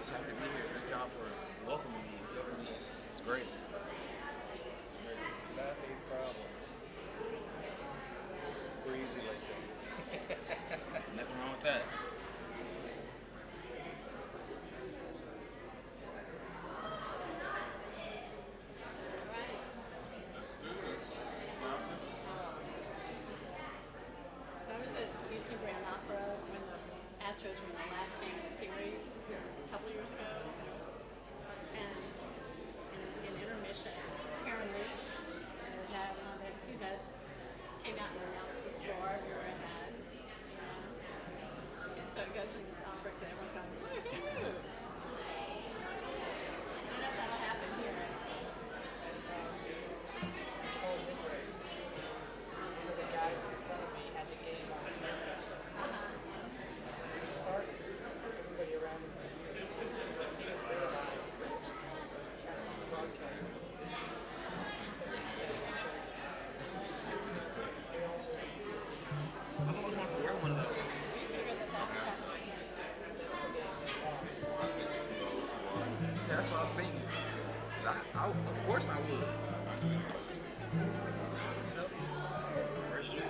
just happy to be here. Thank y'all for welcoming me and helping me. It's great. It's great. Not a problem. We're easy like that. Nothing wrong with that. So I was at Houston Grand Opera when the Astros were in the last game of the series a couple years ago. And in intermission, Karen Lee, who had one of the two heads, came out and announced the score we were at. And so it goes from this opera to everyone's going, woohoo! I don't know if that'll happen here. One of the guys in front of me had the game on campus. It started. Everybody around him didn't realize broadcast. I've always wanted to wear one of those. We figured that was happening. Yeah, that's what I was thinking. Of course I would. Selfie. First year.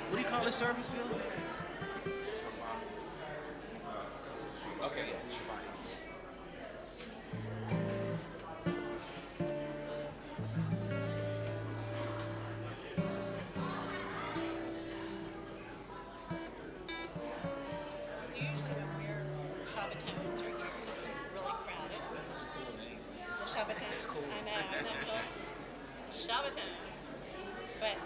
What do you call this service, Phil? Okay, yeah, Shabbat. So usually when we're Shabbatones are here, it's really crowded. That's such a cool name. The Shabbatones. It's cool. I know, isn't that cool? Shabbatone. But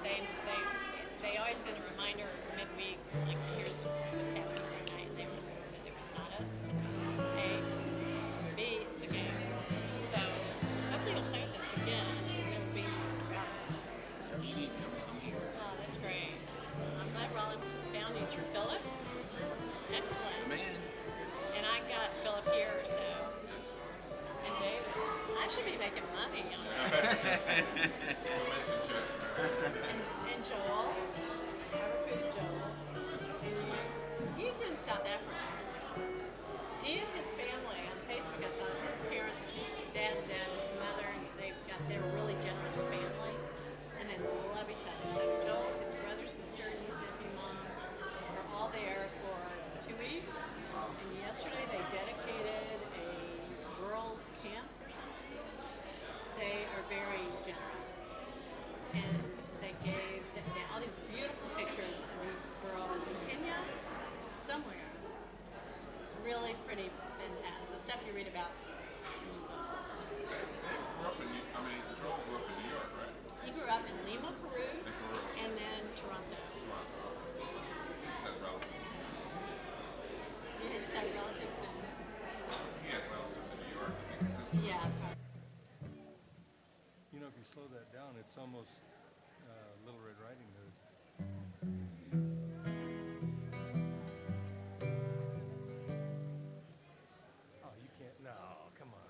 they always send a reminder midweek, like here's what's happening tomorrow night. And they remember that it was not us today. A, B, it's a game. So hopefully you'll play with us again and it'll be crowded. Whatever you need, I'm here. Oh, that's great. I'm glad Rollins found you through Philip. Excellent. The man. And I got Philip here, so. And David. I should be making money on it. And Joel. I recruited Joel. He's in South Africa. He and his family on Facebook, I saw his parents, his dad's dad, his mother, and they're a really generous family. And they love each other. So Joel, his brother, sister, and his nephew, mom are all there for 2 weeks. And yesterday they dedicated a girls' camp or something. They are very generous. And they gave all these beautiful pictures of these girls in Kenya, somewhere. Really pretty, fantastic. The stuff you read about. He grew up in Lima, Peru, and then Toronto. You just have relatives in. Yeah. You know, if you slow that down, it's almost Little Red Riding Hood. Oh, you can't. No, come on.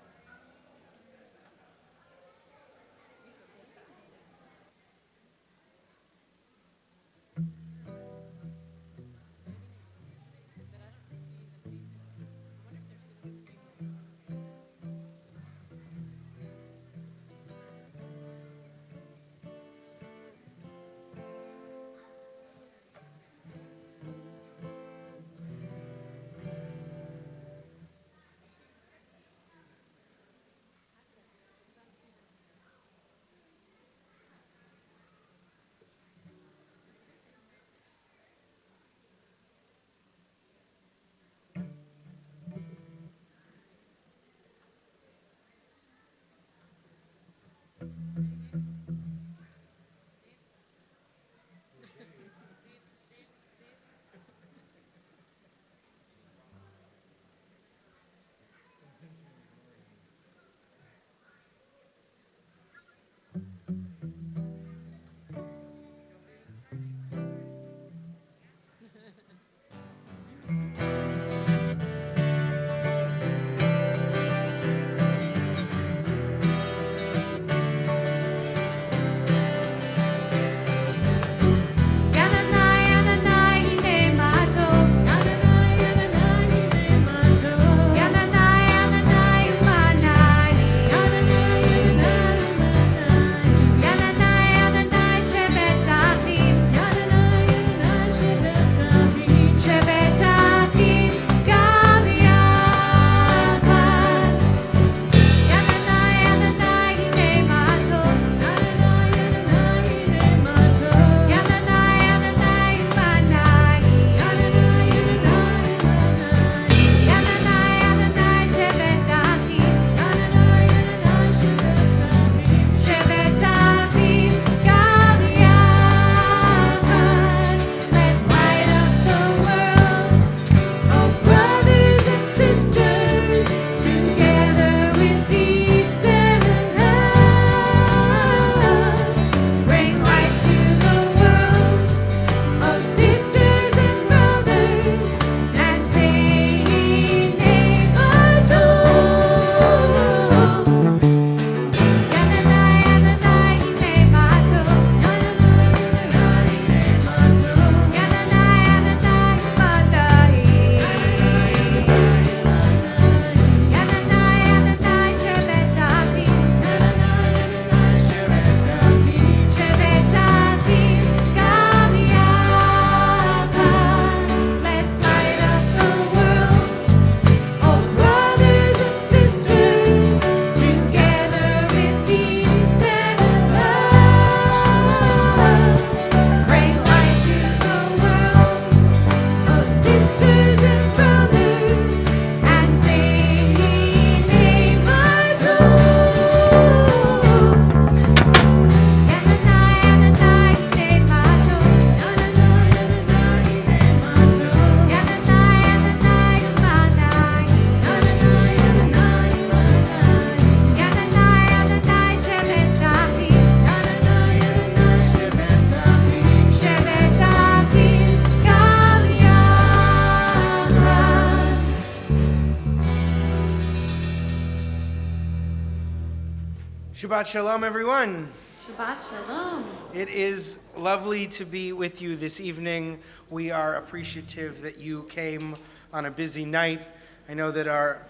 Shabbat Shalom, everyone. Shabbat Shalom. It is lovely to be with you this evening. We are appreciative that you came on a busy night. I know that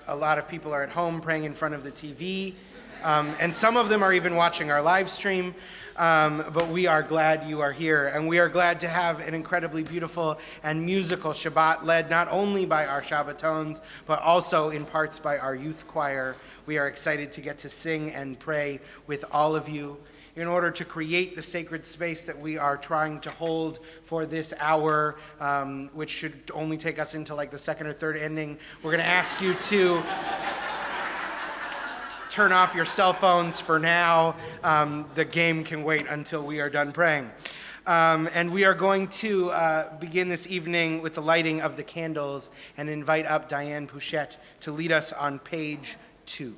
a lot of people are at home praying in front of the TV, and some of them are even watching our live stream. But we are glad you are here, and we are glad to have an incredibly beautiful and musical Shabbat led not only by our Shabbatons, but also in parts by our youth choir. We are excited to get to sing and pray with all of you. In order to create the sacred space that we are trying to hold for this hour, which should only take us into like the second or third inning, we're going to ask you to turn off your cell phones for now. The game can wait until we are done praying. And we are going to begin this evening with the lighting of the candles and invite up Diane Pouchette to lead us on page 2.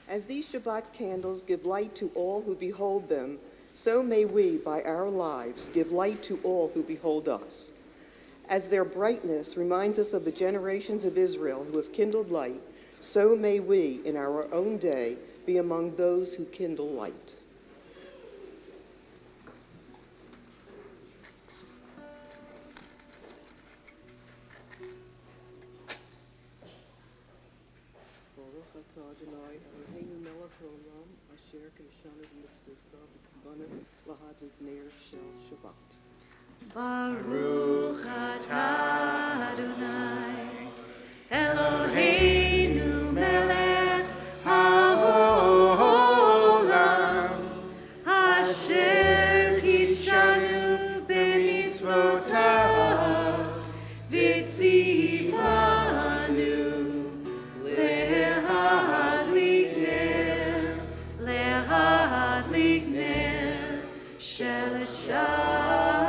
As these Shabbat candles give light to all who behold them, so may we, by our lives, give light to all who behold us. As their brightness reminds us of the generations of Israel who have kindled light, so may we, in our own day, be among those who kindle light. Baruch atah Adonai, Eloheinu melech haolam, asher kitshanu b'mitzvotav, v'tzivanu lehadlik ner shel Shabbat.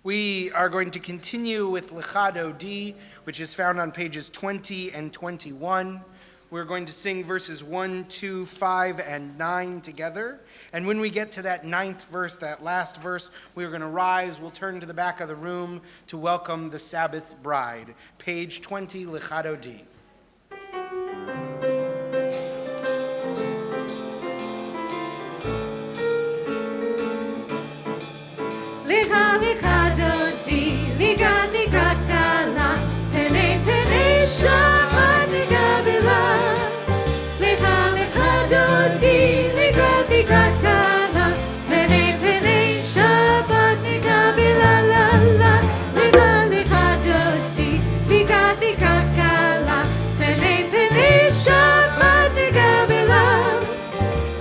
We are going to continue with Lechado D, which is found on pages 20 and 21. We're going to sing verses 1, 2, 5, and 9 together. And when we get to that 9th verse, that last verse, we're going to rise. We'll turn to the back of the room to welcome the Sabbath bride. Page 20, Lechado D. Licha licha dodi, ligat ligat kala, pene pene Shabbat negavela. Licha licha dodi, ligat ligat kala, pene pene Shabbat negavela la la. Licha licha dodi, ligat ligat kala, pene pene Shabbat negavela.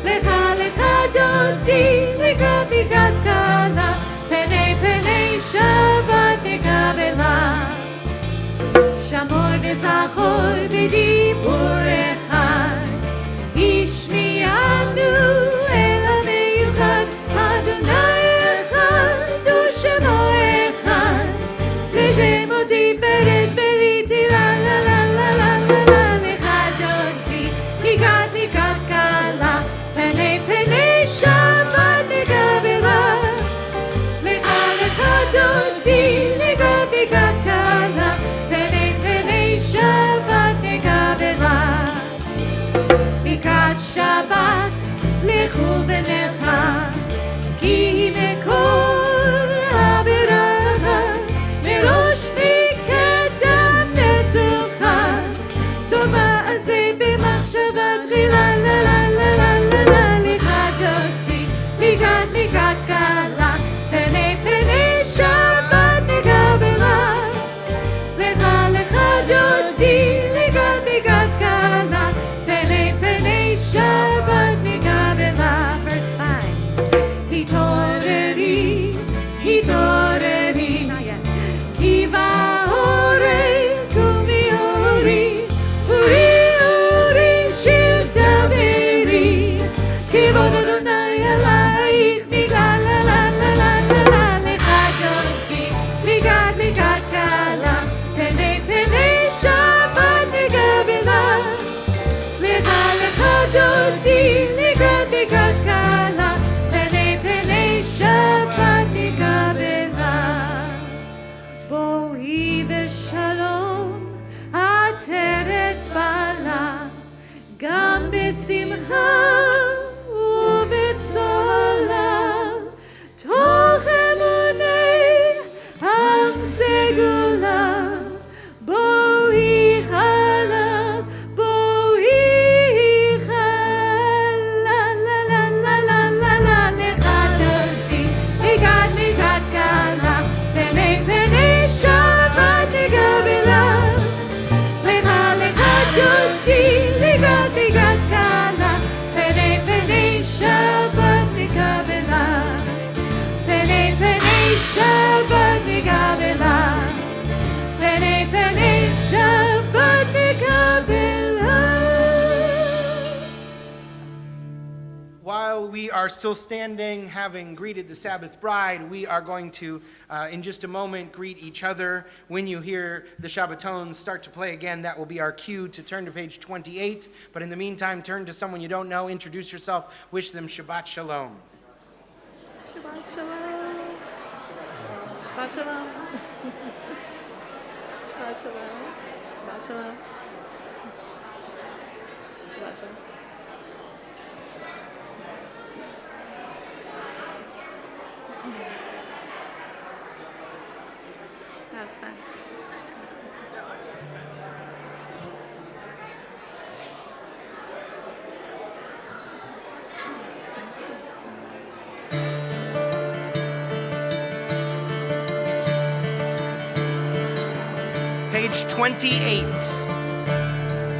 Licha licha dodi, ligat ligat kala. Shabbat nekabela, Shamor v'zachor b'dibur echad, Ishmi'anu el ha'meyuchad, Adonai echad, u'shemo echad, v'shemo tiferet v'liti la la la la la la la, Lechadodi, ligat ligat kala, Penei penei Shabbat nekabela. Dodi, ligat ligat kala, pene pene Shabbat negavela. are still standing, having greeted the Sabbath bride, we are going to, in just a moment, greet each other. When you hear the Shabbatones start to play again, that will be our cue to turn to page 28. But in the meantime, turn to someone you don't know, introduce yourself, wish them Shabbat Shalom. Shabbat shalom. Shabbat shalom. Shabbat shalom. Shabbat shalom. Shabbat shalom. That was fun. Page 28.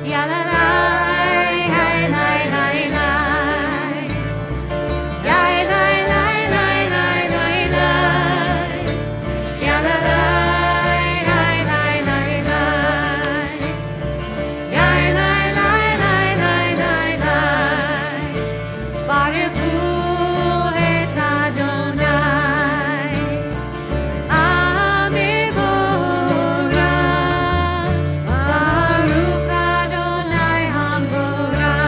Ya la la, hi, hi, hi, hi. Ya la la, hi, hi, hi, hi. Ya la la, hi, hi, hi, hi. Ya la la, hi, hi, hi, hi. Baruch hu et Adonai. Amen. Baruch Adonai Hamorah,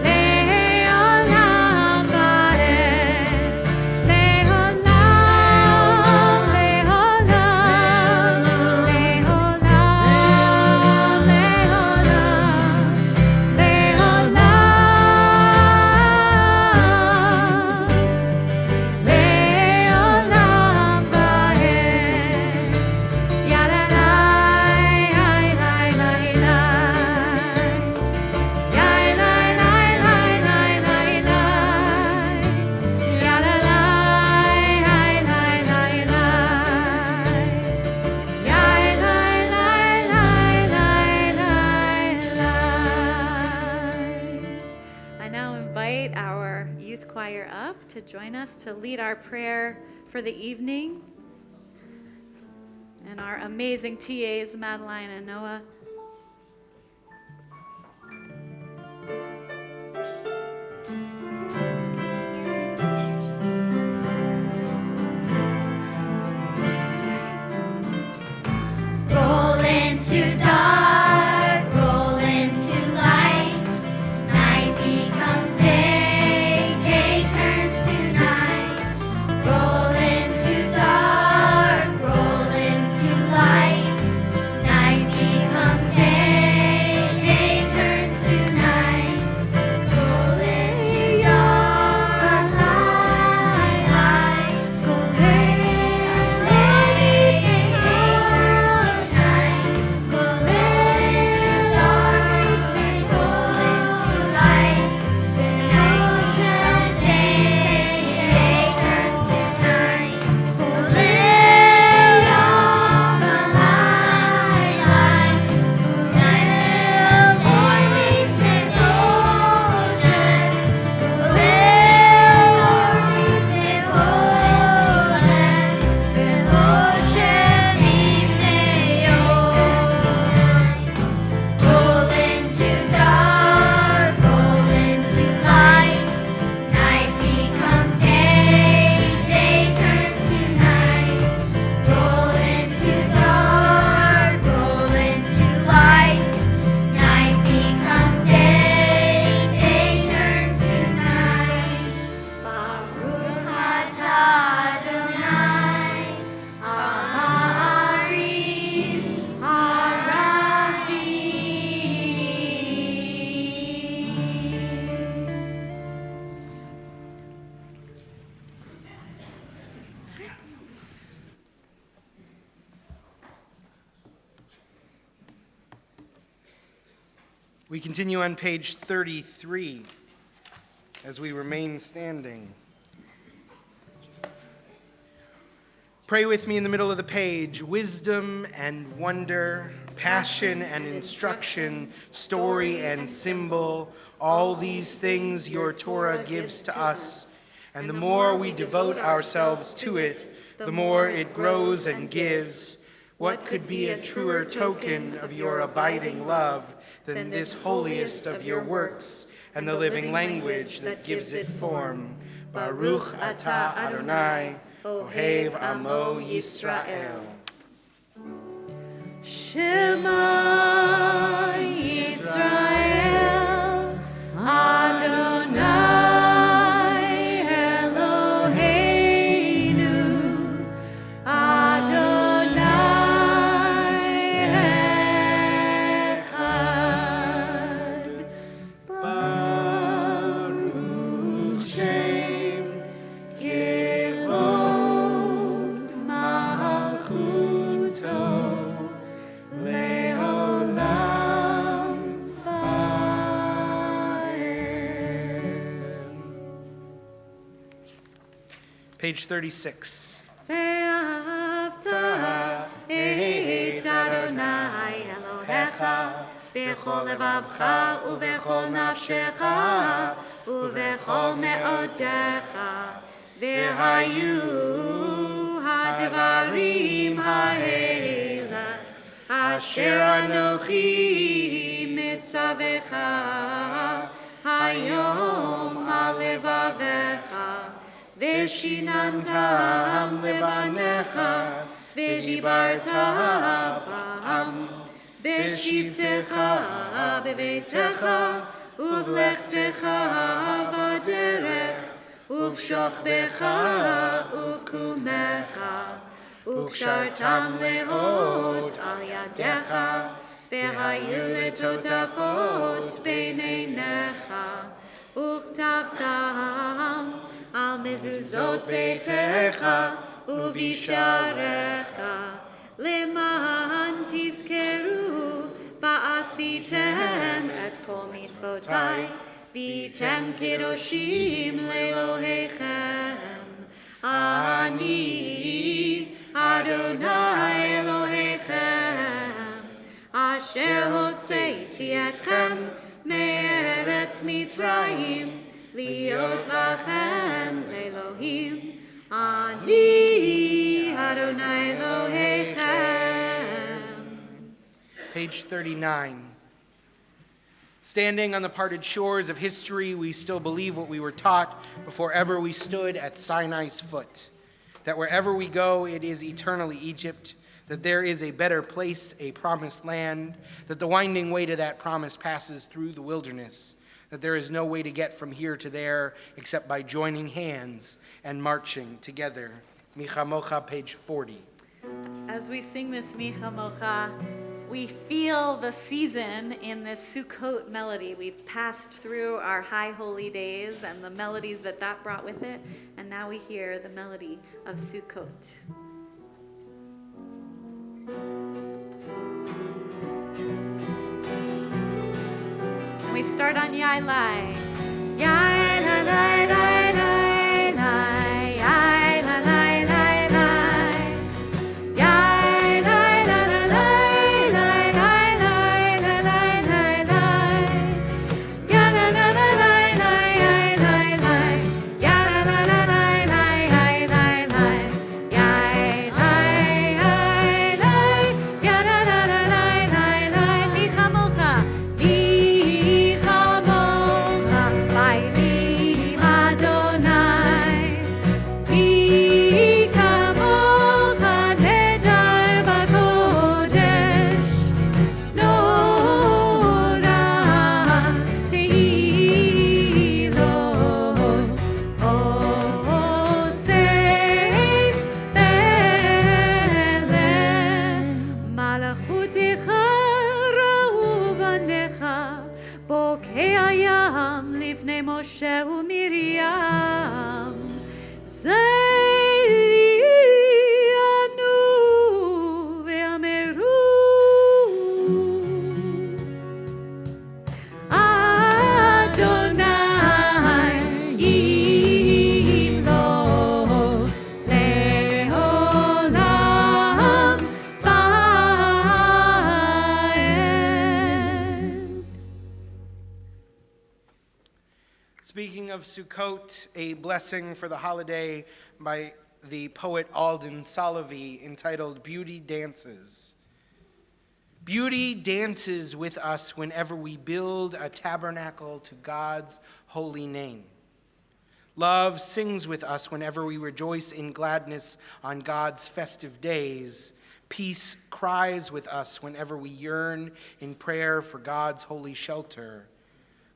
Le'olam va'ed, Le'olam, Le'olam, Le'olam, Le'olam, Le'olam, Le'olam va'ed. Ya la la, hi, hi, hi, hi. Ya la la, hi, hi, hi, hi. Ya la la, hi, hi, hi, hi. Ya la la, hi, I now invite our youth choir up to join us to lead our prayer for the evening. And our amazing TAs, Madeline and Noah. Roll into dark, roll into light. Night becomes day, day turns to night. Roll into dark, roll into light. Night becomes day, day turns to night. Roll into dark, light, roll We continue on page 33 as we remain standing. Pray with me in the middle of the page. Wisdom and wonder, passion and instruction, story and symbol, all these things your Torah gives to us. And the more we devote ourselves to it, the more it grows and gives. What could be a truer token of your abiding love than this holiest of your works, and the living language that gives it form. Baruch atah Adonai, Ohev Amo Yisrael. Shema Yisrael, Adonai Eloheinu, Adonai Echad. Baruch Shem Kevod Malchuto Leolam Vaed. Page 36. ואהבת את אדוני אלוהיך בכל לבבך ובכל נפשך ובכל מאודך, והיו הדברים האלה אשר אנוכי מצווך היום על לבביך, ושיננתם לבניך, ודיברת בם, בשבתך בביתך, ובלכתך בדרך, ובשוכבך ובקומך, וקשרתם לאות על ידיך, והיו לטוטפות בין עיניך, וכתבתם על מזוזות ביתך ובשעריך, למען תזכרו ועשיתם את כל מצוותיי, והייתם קדושים לאלוהיכם. אני אדוני אלוהיכם, אשר הוצאתי אתכם מארץ מצרים, להיות לכם אלוהים. אני אדוני אלוהיכם. Page 39. Standing on the parted shores of history, we still believe what we were taught before ever we stood at Sinai's foot, that wherever we go, it is eternally Egypt, that there is a better place, a promised land, that the winding way to that promise passes through the wilderness, that there is no way to get from here to there except by joining hands and marching together. Micha Mocha, page 40. As we sing this Micha Mocha, we feel the season in this Sukkot melody. We've passed through our high holy days and the melodies that brought with it, and now we hear the melody of Sukkot. And we start on Yai Lai. Yai Lai Lai Lai Lai Lai, Yai Lai Lai Lai Lai, Yai Lai Lai Lai Lai Lai Lai Lai Lai Lai, Yai Lai Lai Lai Lai Lai Lai, Yai Lai Lai Lai Lai Lai Lai, Yai Lai Lai, Yai Lai Lai Lai Lai Lai. Micha Mocha, Micha Mocha, Vaylim Adonai, Micha Mocha, Nedar Bakodesh, Nora Tehilot, Osei Belem, Malachutecha ra'u banecha, Bokei hayam lifnei Moshe uMiriam, Ze'lianu ve'ameru, Adonai imlo leolam vaed. Speaking of Sukkot, a blessing for the holiday by the poet Alden Salavi entitled Beauty Dances. Beauty dances with us whenever we build a tabernacle to God's holy name. Love sings with us whenever we rejoice in gladness on God's festive days. Peace cries with us whenever we yearn in prayer for God's holy shelter.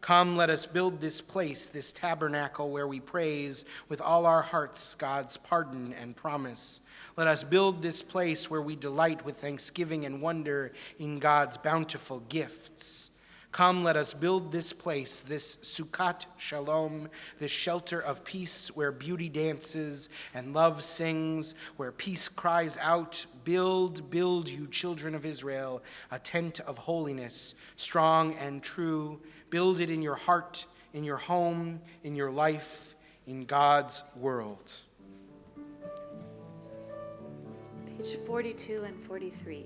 Come, let us build this place, this tabernacle where we praise with all our hearts God's pardon and promise. Let us build this place where we delight with thanksgiving and wonder in God's bountiful gifts. Come, let us build this place, this Sukkot Shalom, this shelter of peace where beauty dances and love sings, where peace cries out, build, build, you children of Israel, a tent of holiness, strong and true. Build it in your heart, in your home, in your life, in God's world. Page 42 and 43.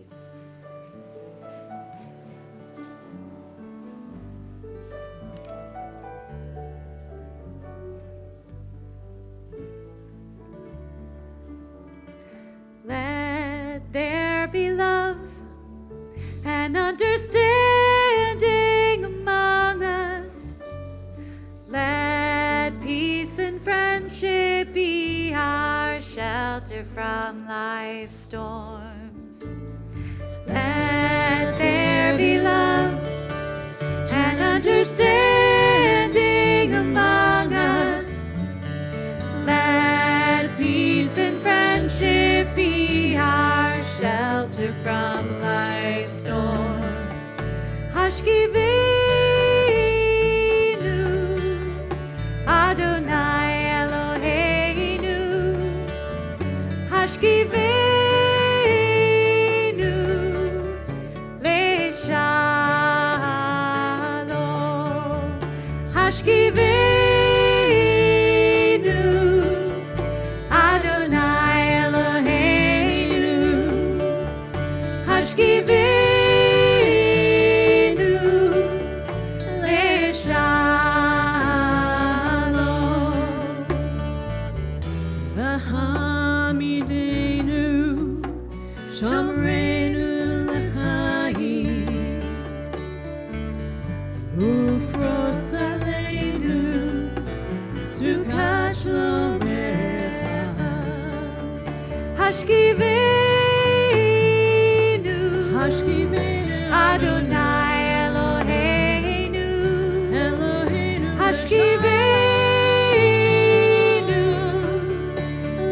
Let there be love and understanding among us. Let peace and friendship be our shelter from life's storms. Let there be love and understanding among us. Let peace and friendship be our shelter from life's storms. Hashkivenu, Adonai Eloheinu. Hashkivenu, Leshalom. Hashkivenu, Adonai Eloheinu. Hashkivenu, Leshalom. V'hamidenu, Shomrenu l'chaim. Ufros aleinu, Sukkot Shlomecha. Hashkivenu, Adonai Eloheinu. Hashkivenu,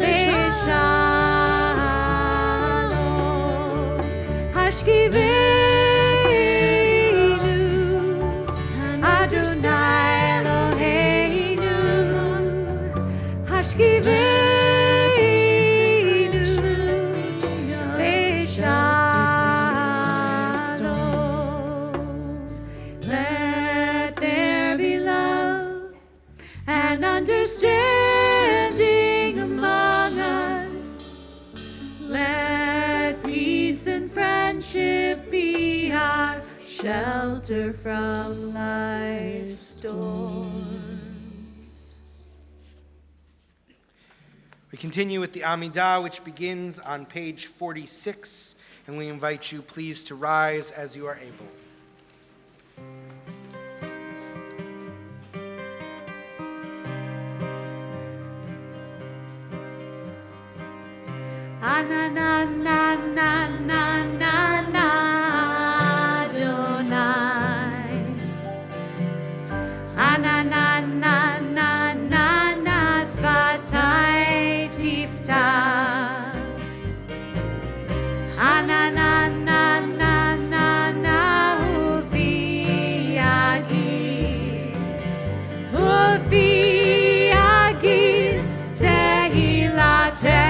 Leshalom. Hashkivenu, Adonai Eloheinu. Hashkivenu, Leshalom. Let there be love and understanding among us. Let peace and friendship be our shelter from life's storms. We continue with the Amidah, which begins on page 46, and we invite you please to rise as you are able. Anananananana, Adonai. Anananananana, Svatai Tiftach. Anananananana, Ufi Agir. Ufi Agir, Tehilateh.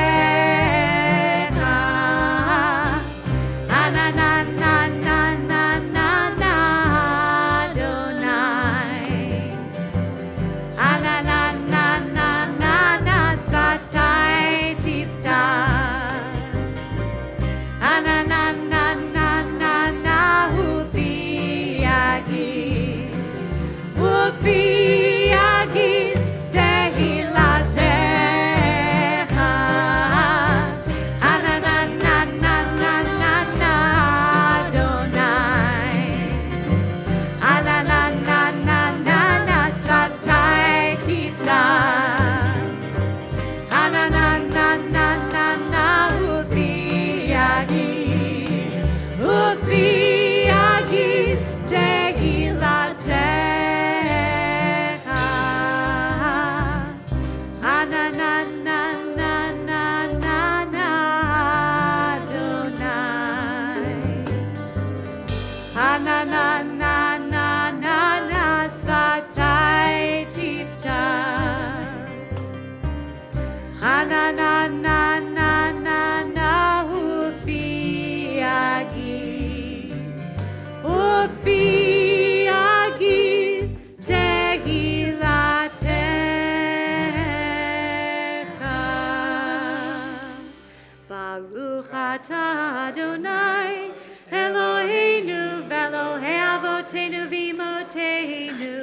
Baruch atah Adonai, Eloheinu v'Elohei avotenu v'imotenu,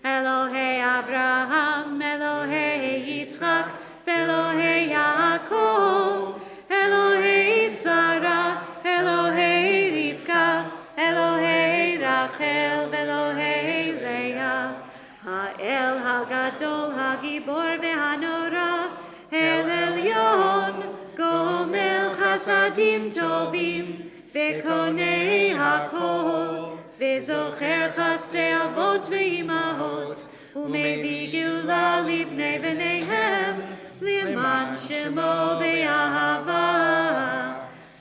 Elohei Avraham, Elohei Yitzchak, v'Elohei Yaakov, Elohei Sarah, Elohei Rivka, Elohei Rachel, v'Elohei Leah, Ha'el Hagadol, Hagibor v'Hanora, El Elyon, Gomel Chasadim Tovim, Vekonei Hakol, Vezocher Chasdei Avot Ve'imahot, Umevi Geula Livnei V'neihem, Liman Shemo Be'ahava,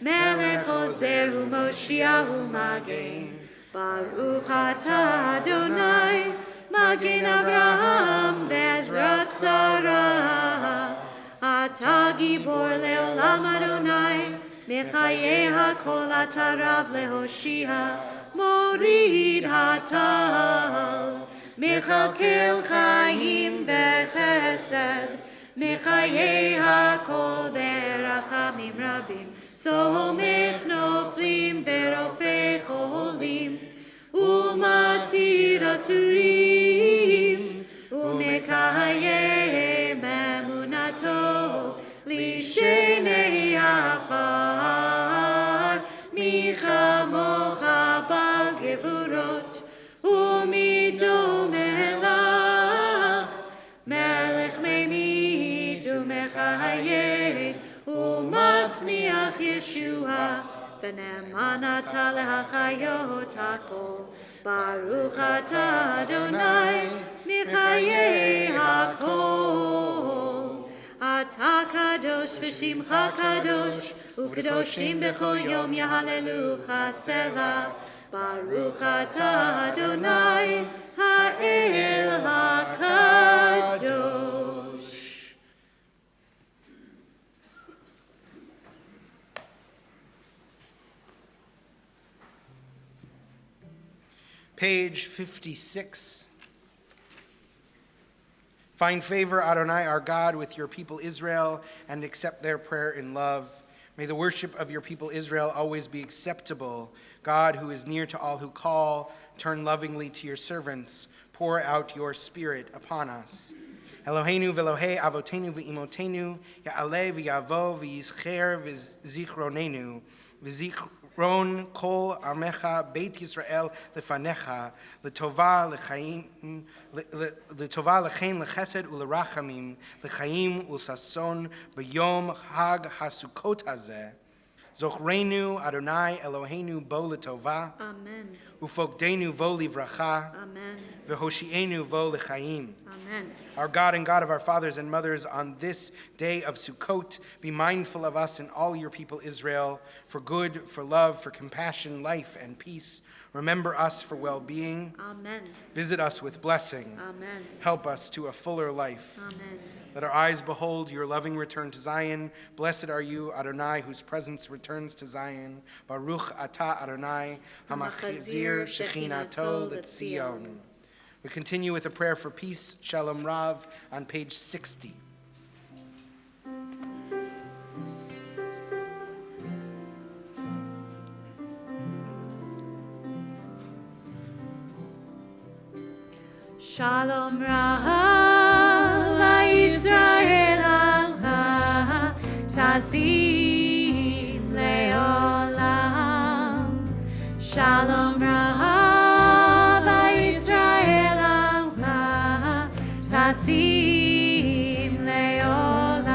Melech Ozer U'Moshiach U'Magen, Baruch atah Adonai, Magen Avraham Ve'ezrat Sarah, Ata Gibor Le'olam Adonai, Mechayeh HaKol Ata Rav Lehoshia, Morid Hatal, Mechalkel Chaim Bechesed, Mechayeh HaKol Berachamim Rabim, Somech Noflim Verofei Cholim, Umatir Asurim, Umekayeh Emunato, Lishenei Afar, Michamocha Bal Gevurot, Umido Melach, Melech Meimid Umechayeh, Umatzniach Yeshua, V'ne'emanata lehachayot hakol, Baruch atah Adonai, Michayeh hakol. Ata kadosh v'shimcha kadosh, u'kadoshim b'chol yom yahalelucha selah. Baruch atah Adonai, ha'el hakadosh. Page 56. Find favor, Adonai, our God, with your people Israel, and accept their prayer in love. May the worship of your people Israel always be acceptable. God, who is near to all who call, turn lovingly to your servants. Pour out your spirit upon us. Eloheinu v'Elohei avotenu v'imotenu, ya'aleh v'yavo v'yizcher v'zichronenu, v'zichron kol amecha beit Yisrael lefanecha, l'tova l'chein l'chesed u'lerachamim, l'chaim u'sason b'yom hag hasukot hazeh. Zochreinu Adonai Eloheinu bo l'tova, Amen. ufokdenu vo livracha, Amen. v'hoshienu vo l'chaim. Amen. Our God and God of our fathers and mothers, on this day of Sukkot, be mindful of us and all your people Israel, for good, for love, for compassion, life, and peace. Remember us for well-being. Amen. Visit us with blessing. Amen. Help us to a fuller life. Amen. Let our eyes behold your loving return to Zion. Blessed are you, Adonai, whose presence returns to Zion. Baruch atah Adonai, hamachzir shechinato l'tzion. We continue with a prayer for peace, Shalom Rav, on page 60. Shalom Rav, Yisrael Amcha, Tazim Leolam. Shalom Rav, Yisrael Amcha, Tazim Leolam.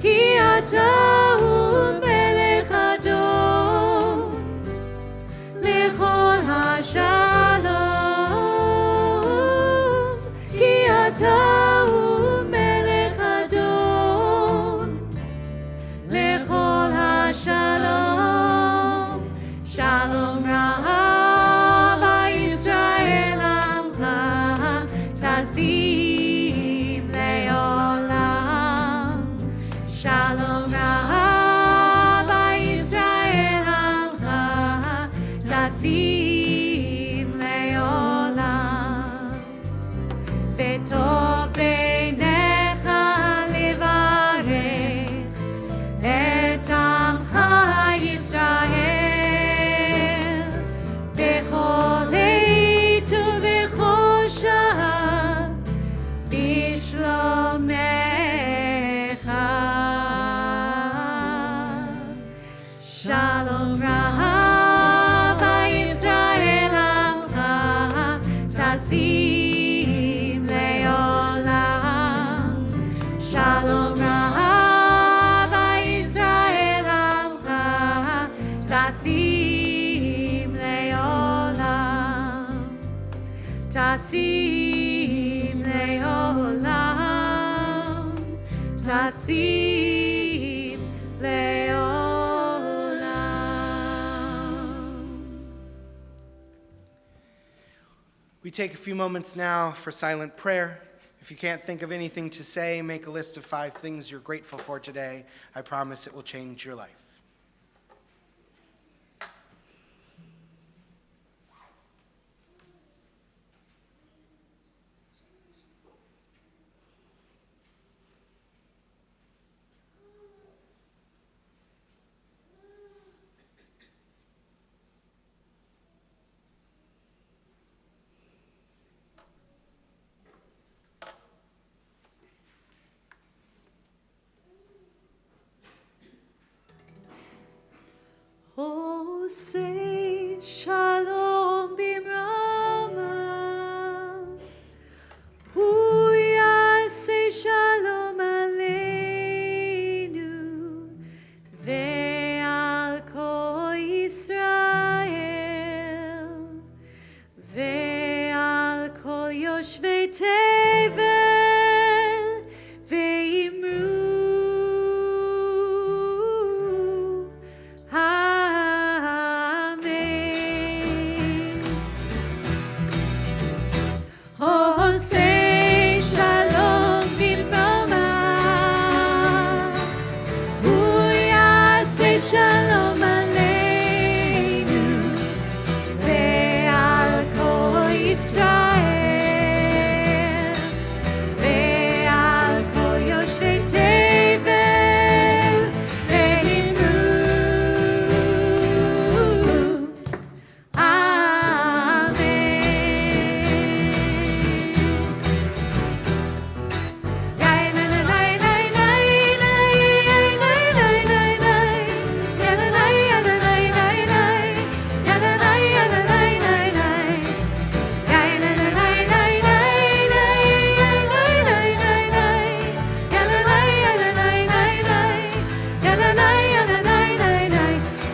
Ki atahu melech adon, lechol hashalom. Ki atahu melech adon, lechol hashalom. Shalom Rav, Yisrael Amcha, Tazim Leolam. Shalom Rav, Yisrael Amcha, Tazim Leolam. V'tov beinecha levarecha, take a few moments now for silent prayer. If you can't think of anything to say, make a list of 5 things you're grateful for today. I promise it will change your life. Oh, say shalom bimrama. Huya say shalom aleinu. Ve'al kol Yisrael. Ve'al kol yoshvei tevel. Ve'imru. Oh, say shalom bimrama. Huya say shalom aleinu. Ve'al kol Yisrael. Ve'al kol yoshvei tevel. Ve'imru.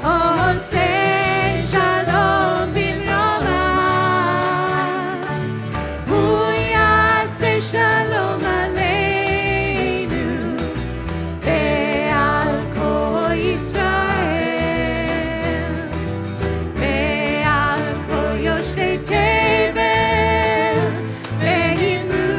Oh, say shalom bimrama. Huya say shalom aleinu. Ve'al kol Yisrael. Ve'al kol yoshvei tevel. Ve'imru.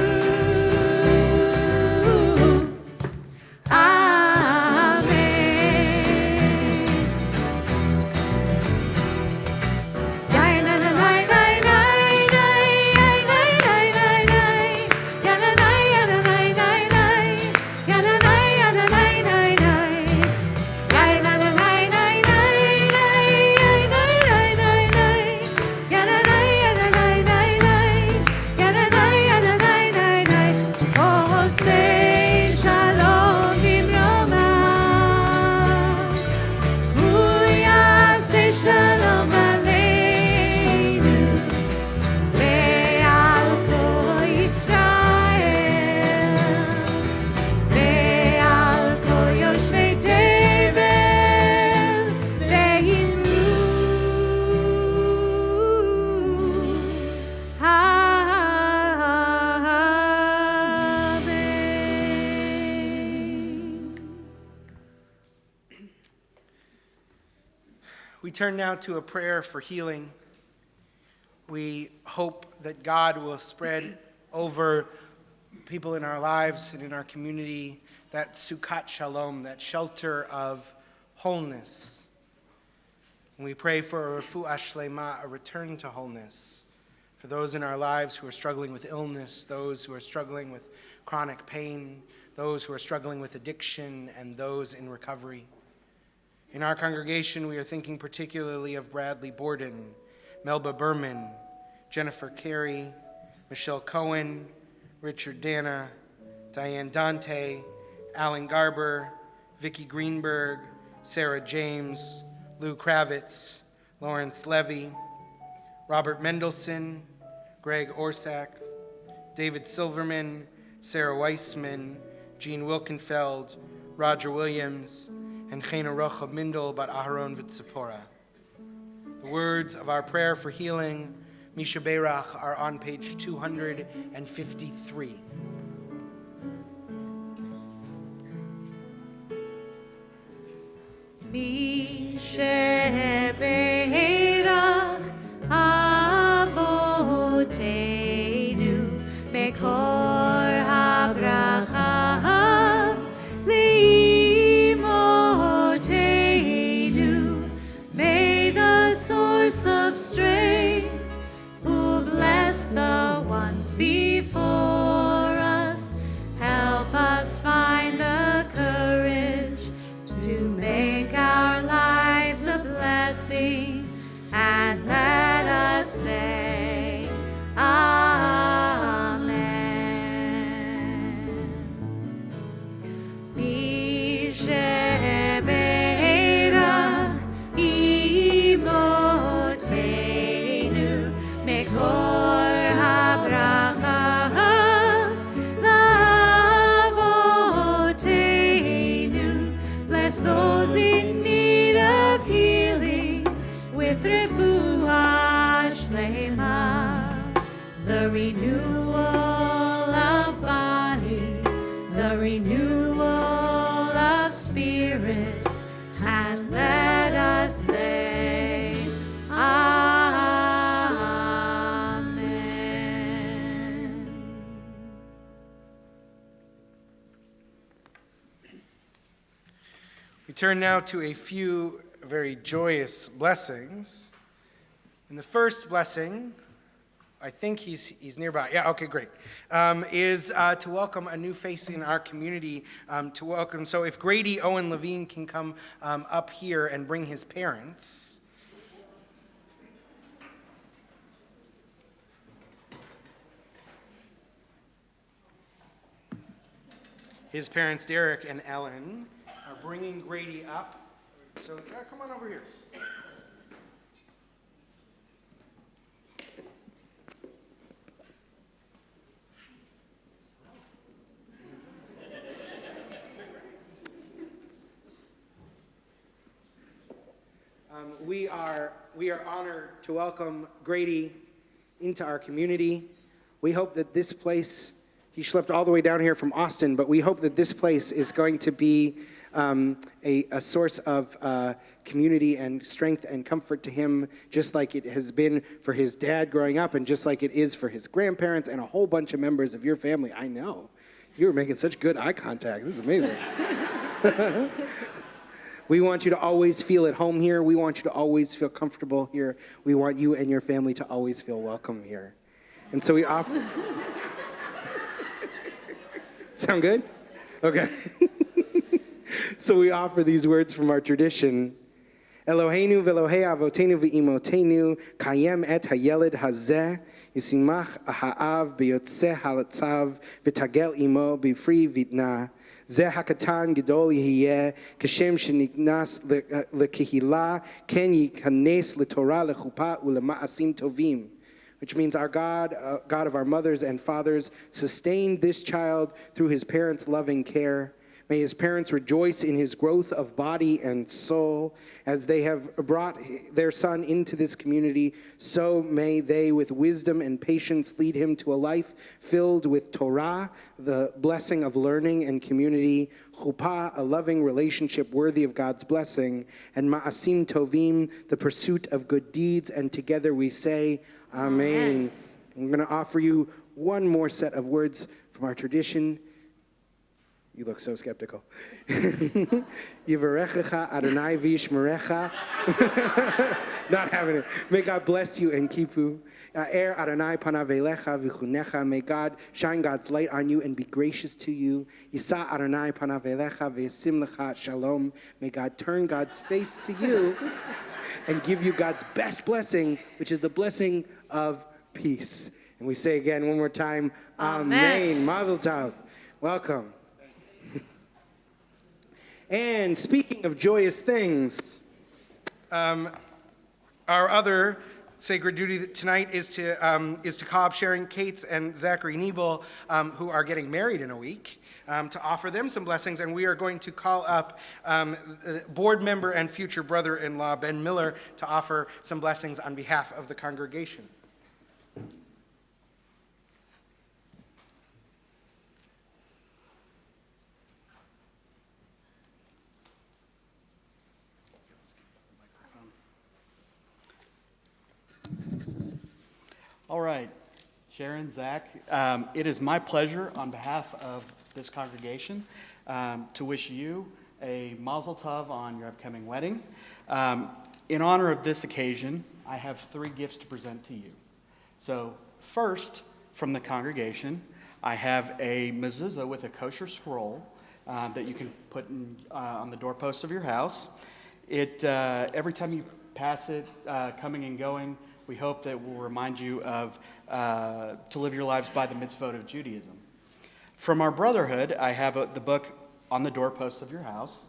Oh, say shalom bimrama. Huya say shalom aleinu. Ve'al kol Yisrael. Ve'al kol yoshvei tevel. Ve'imru. Amen. We turn now to a prayer for healing. We hope that God will spread over people in our lives and in our community that Sukkot Shalom, that shelter of wholeness. And we pray for a refuah shlema, a return to wholeness, for those in our lives who are struggling with illness, those who are struggling with chronic pain, those who are struggling with addiction, and those in recovery. In our congregation, we are thinking particularly of Bradley Borden, Melba Berman, Jennifer Carey, Michelle Cohen, Richard Dana, Diane Dante, Alan Garber, Vicki Greenberg, Sarah James, Lou Kravitz, Lawrence Levy, Robert Mendelson, Greg Orsak, David Silverman, Sarah Weissman, Jean Wilkenfeld, Roger Williams, and Chena Rocha Mindel Bat Aharon V'Tzipora. The words of our prayer for healing, Misha Beirach, are on page 253. Misha Beirach Avoteinu. bless those in need of healing with refuah shlema, the renewal of body, the renewal of spirit, and let us say, Amen. We turn now to a few very joyous blessings. And the first blessing, I think he's nearby. Yeah, okay, great. Is to welcome a new face in our community. To welcome, so if Grady Owen Levine can come up here and bring his parents. His parents, Derek and Ellen, are bringing Grady up. So come on over here. We are honored to welcome Grady into our community. We hope that this place, he schlepped all the way down here from Austin, but we hope that this place is going to be a source of community and strength and comfort to him, just like it has been for his dad growing up and just like it is for his grandparents and a whole bunch of members of your family. I know. You were making such good eye contact. This is amazing. We want you to always feel at home here. We want you to always feel comfortable here. We want you and your family to always feel welcome here. And so we offer... Sound good? Okay. So we offer these words from our tradition. Eloheinu ve'Elohei avotenu ve'imotenu kayem et hayeled hazeh yisimach ha'av b'yotzeh halatzav v'tagel imo b'fri vidna zeh hakatan gedol yihiyeh kashem sheniknas lekehila ken yikanes letorah lechupa ulema'asim tovim. Which means our God, God of our mothers and fathers, sustained this child through his parents' loving care. May his parents rejoice in his growth of body and soul. As they have brought their son into this community, so may they with wisdom and patience lead him to a life filled with Torah, the blessing of learning and community, Chuppah, a loving relationship worthy of God's blessing, and Ma'asim Tovim, the pursuit of good deeds. And together we say, Amen. I'm going to offer you one more set of words from our tradition. You look so skeptical. Yivarechecha Adonai v'yishmerecha. Not having it. May God bless you and keep you. Er Adonai panav elecha v'chunecha. May God shine God's light on you and be gracious to you. Yisa Adonai panav elecha v'yasim lecha shalom. May God turn God's face to you and give you God's best blessing, which is the blessing of peace. And we say again one more time, Amen. Mazel tov. Welcome. And speaking of joyous things, our other sacred duty tonight is to call up Sharon Cates and Zachary Niebel, who are getting married in a week, to offer them some blessings. And we are going to call up board member and future brother-in-law Ben Miller to offer some blessings on behalf of the congregation. All right, Sharon, Zach, it is my pleasure on behalf of this congregation to wish you a mazel tov on your upcoming wedding. In honor of this occasion, I have 3 gifts to present to you. So first, from the congregation, I have a mezuzah with a kosher scroll that you can put on the doorposts of your house. Every time you pass it, coming and going, we hope that will remind you of to live your lives by the mitzvot of Judaism. From our brotherhood, I have the book On the Doorposts of Your House,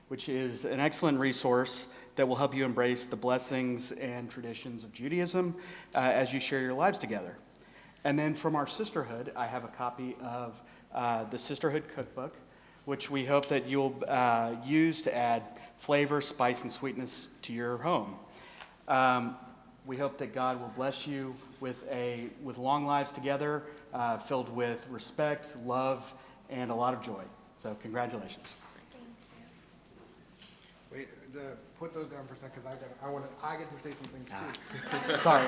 which is an excellent resource that will help you embrace the blessings and traditions of Judaism as you share your lives together. And then from our sisterhood, I have a copy of the Sisterhood Cookbook, which we hope that you'll use to add flavor, spice, and sweetness to your home. We hope that God will bless you with long lives together, filled with respect, love, and a lot of joy. So congratulations. Wait, put those down for a second, because I get to say some things too. Sorry.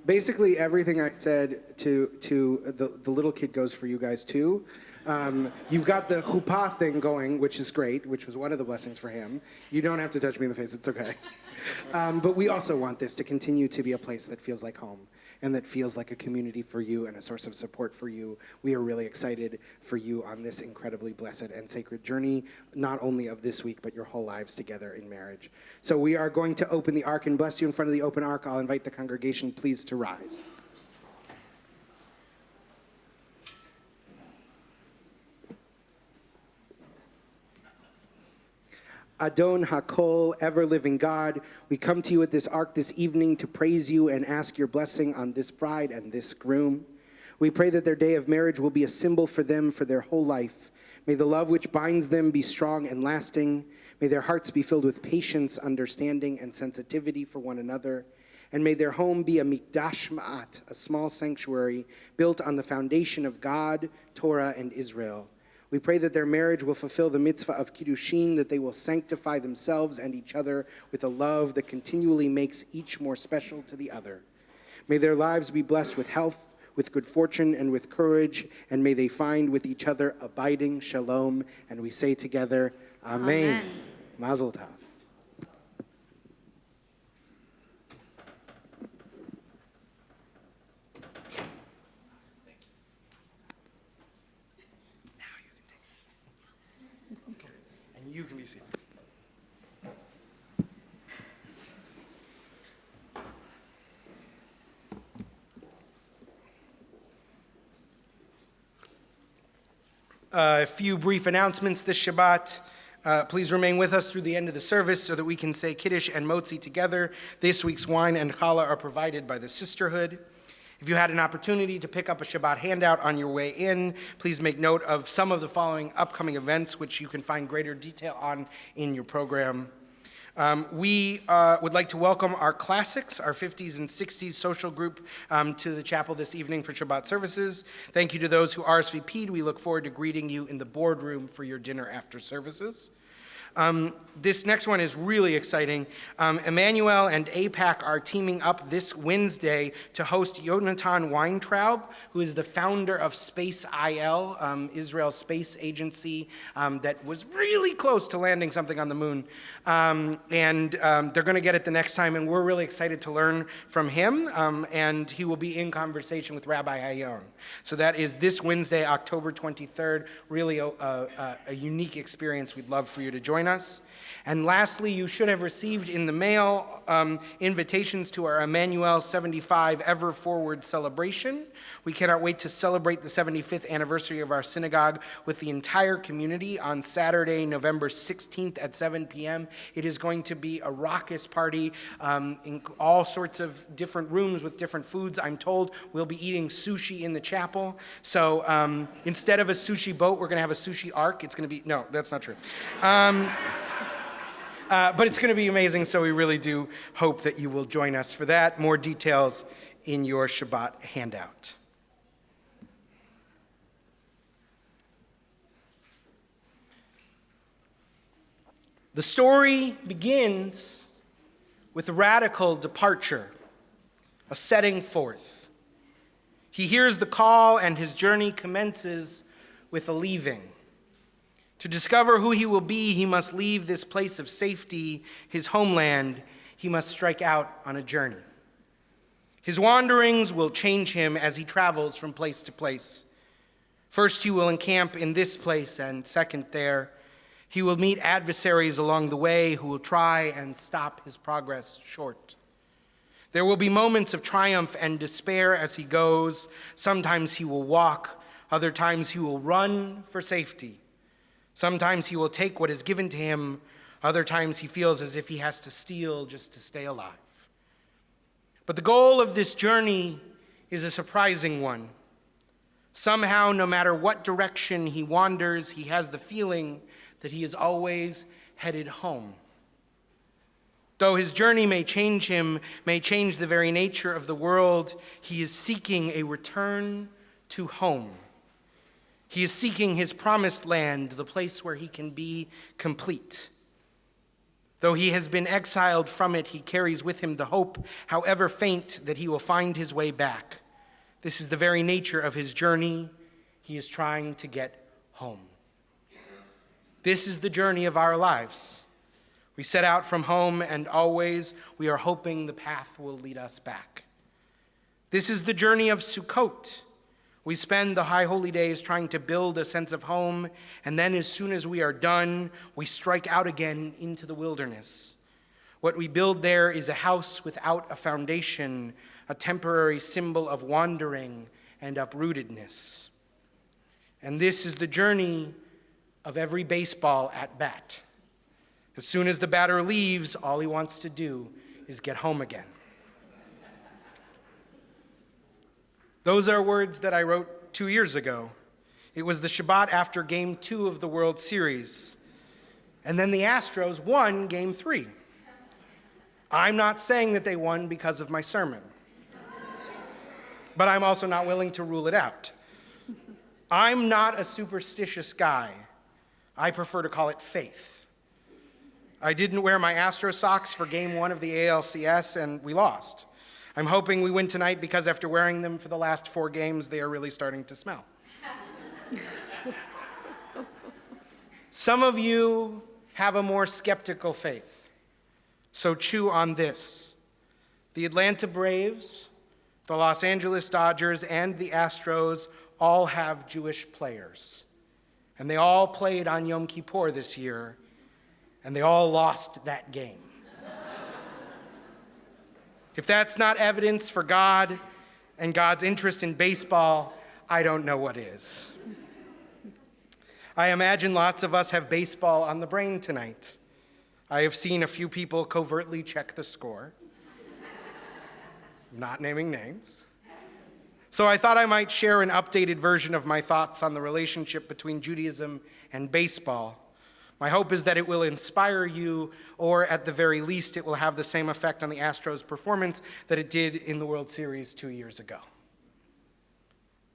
Basically, everything I said to the little kid goes for you guys too. You've got the chuppah thing going, which is great, which was one of the blessings for him. You don't have to touch me in the face, it's okay. But we also want this to continue to be a place that feels like home and that feels like a community for you and a source of support for you. We are really excited for you on this incredibly blessed and sacred journey, not only of this week, but your whole lives together in marriage. So we are going to open the ark and bless you in front of the open ark. I'll invite the congregation please to rise. Adon HaKol, ever-living God, we come to you at this ark this evening to praise you and ask your blessing on this bride and this groom. We pray that their day of marriage will be a symbol for them for their whole life. May the love which binds them be strong and lasting. May their hearts be filled with patience, understanding, and sensitivity for one another. And may their home be a mikdash ma'at, a small sanctuary built on the foundation of God, Torah, and Israel. We pray that their marriage will fulfill the mitzvah of kiddushin, that they will sanctify themselves and each other with a love that continually makes each more special to the other. May their lives be blessed with health, with good fortune, and with courage, and may they find with each other abiding shalom. And we say together, Amen. Mazel tov. You can be seated. A few brief announcements this Shabbat. Please remain with us through the end of the service so that we can say Kiddush and Motzi together. This week's wine and challah are provided by the Sisterhood. If you had an opportunity to pick up a Shabbat handout on your way in, please make note of some of the following upcoming events, which you can find greater detail on in your program. We would like to welcome our classics, our 50s and 60s social group to the chapel this evening for Shabbat services. Thank you to those who RSVP'd. We look forward to greeting you in the boardroom for your dinner after services. This next one is really exciting. Emanu and APAC are teaming up this Wednesday to host Yonatan Weintraub, who is the founder of Space IL, Israel's space agency that was really close to landing something on the moon. They're going to get it the next time, and we're really excited to learn from him, and he will be in conversation with Rabbi Hayon. So that is this Wednesday, October 23rd, really a unique experience. We'd love for you to join us. And lastly, you should have received in the mail invitations to our Emmanuel 75 Ever Forward celebration. We cannot wait to celebrate the 75th anniversary of our synagogue with the entire community on Saturday, November 16th at 7 p.m. It is going to be a raucous party in all sorts of different rooms with different foods. I'm told we'll be eating sushi in the chapel. So instead of a sushi boat, we're going to have a sushi ark. It's going to be, no, that's not true. But it's going to be amazing, so we really do hope that you will join us for that. More details in your Shabbat handout. The story begins with a radical departure, a setting forth. He hears the call, and his journey commences with a leaving. To discover who he will be, he must leave this place of safety, his homeland. He must strike out on a journey. His wanderings will change him as he travels from place to place. First, he will encamp in this place, and second, there. He will meet adversaries along the way who will try and stop his progress short. There will be moments of triumph and despair as he goes. Sometimes he will walk, other times he will run for safety. Sometimes he will take what is given to him. Other times he feels as if he has to steal just to stay alive. But the goal of this journey is a surprising one. Somehow, no matter what direction he wanders, he has the feeling that he is always headed home. Though his journey may change him, may change the very nature of the world, he is seeking a return to home. He is seeking his promised land, the place where he can be complete. Though he has been exiled from it, he carries with him the hope, however faint, that he will find his way back. This is the very nature of his journey. He is trying to get home. This is the journey of our lives. We set out from home, and always we are hoping the path will lead us back. This is the journey of Sukkot. We spend the high holy days trying to build a sense of home, and then as soon as we are done, we strike out again into the wilderness. What we build there is a house without a foundation, a temporary symbol of wandering and uprootedness. And this is the journey of every baseball at bat. As soon as the batter leaves, all he wants to do is get home again. Those are words that I wrote 2 years ago. It was the Shabbat after Game 2 of the World Series. And then the Astros won Game 3. I'm not saying that they won because of my sermon. But I'm also not willing to rule it out. I'm not a superstitious guy. I prefer to call it faith. I didn't wear my Astro socks for Game 1 of the ALCS, and we lost. I'm hoping we win tonight because after wearing them for the last 4 games, they are really starting to smell. Some of you have a more skeptical faith, so chew on this. The Atlanta Braves, the Los Angeles Dodgers, and the Astros all have Jewish players. And they all played on Yom Kippur this year, and they all lost that game. If that's not evidence for God and God's interest in baseball, I don't know what is. I imagine lots of us have baseball on the brain tonight. I have seen a few people covertly check the score. Not naming names. So I thought I might share an updated version of my thoughts on the relationship between Judaism and baseball. My hope is that it will inspire you, or at the very least, it will have the same effect on the Astros' performance that it did in the World Series 2 years ago.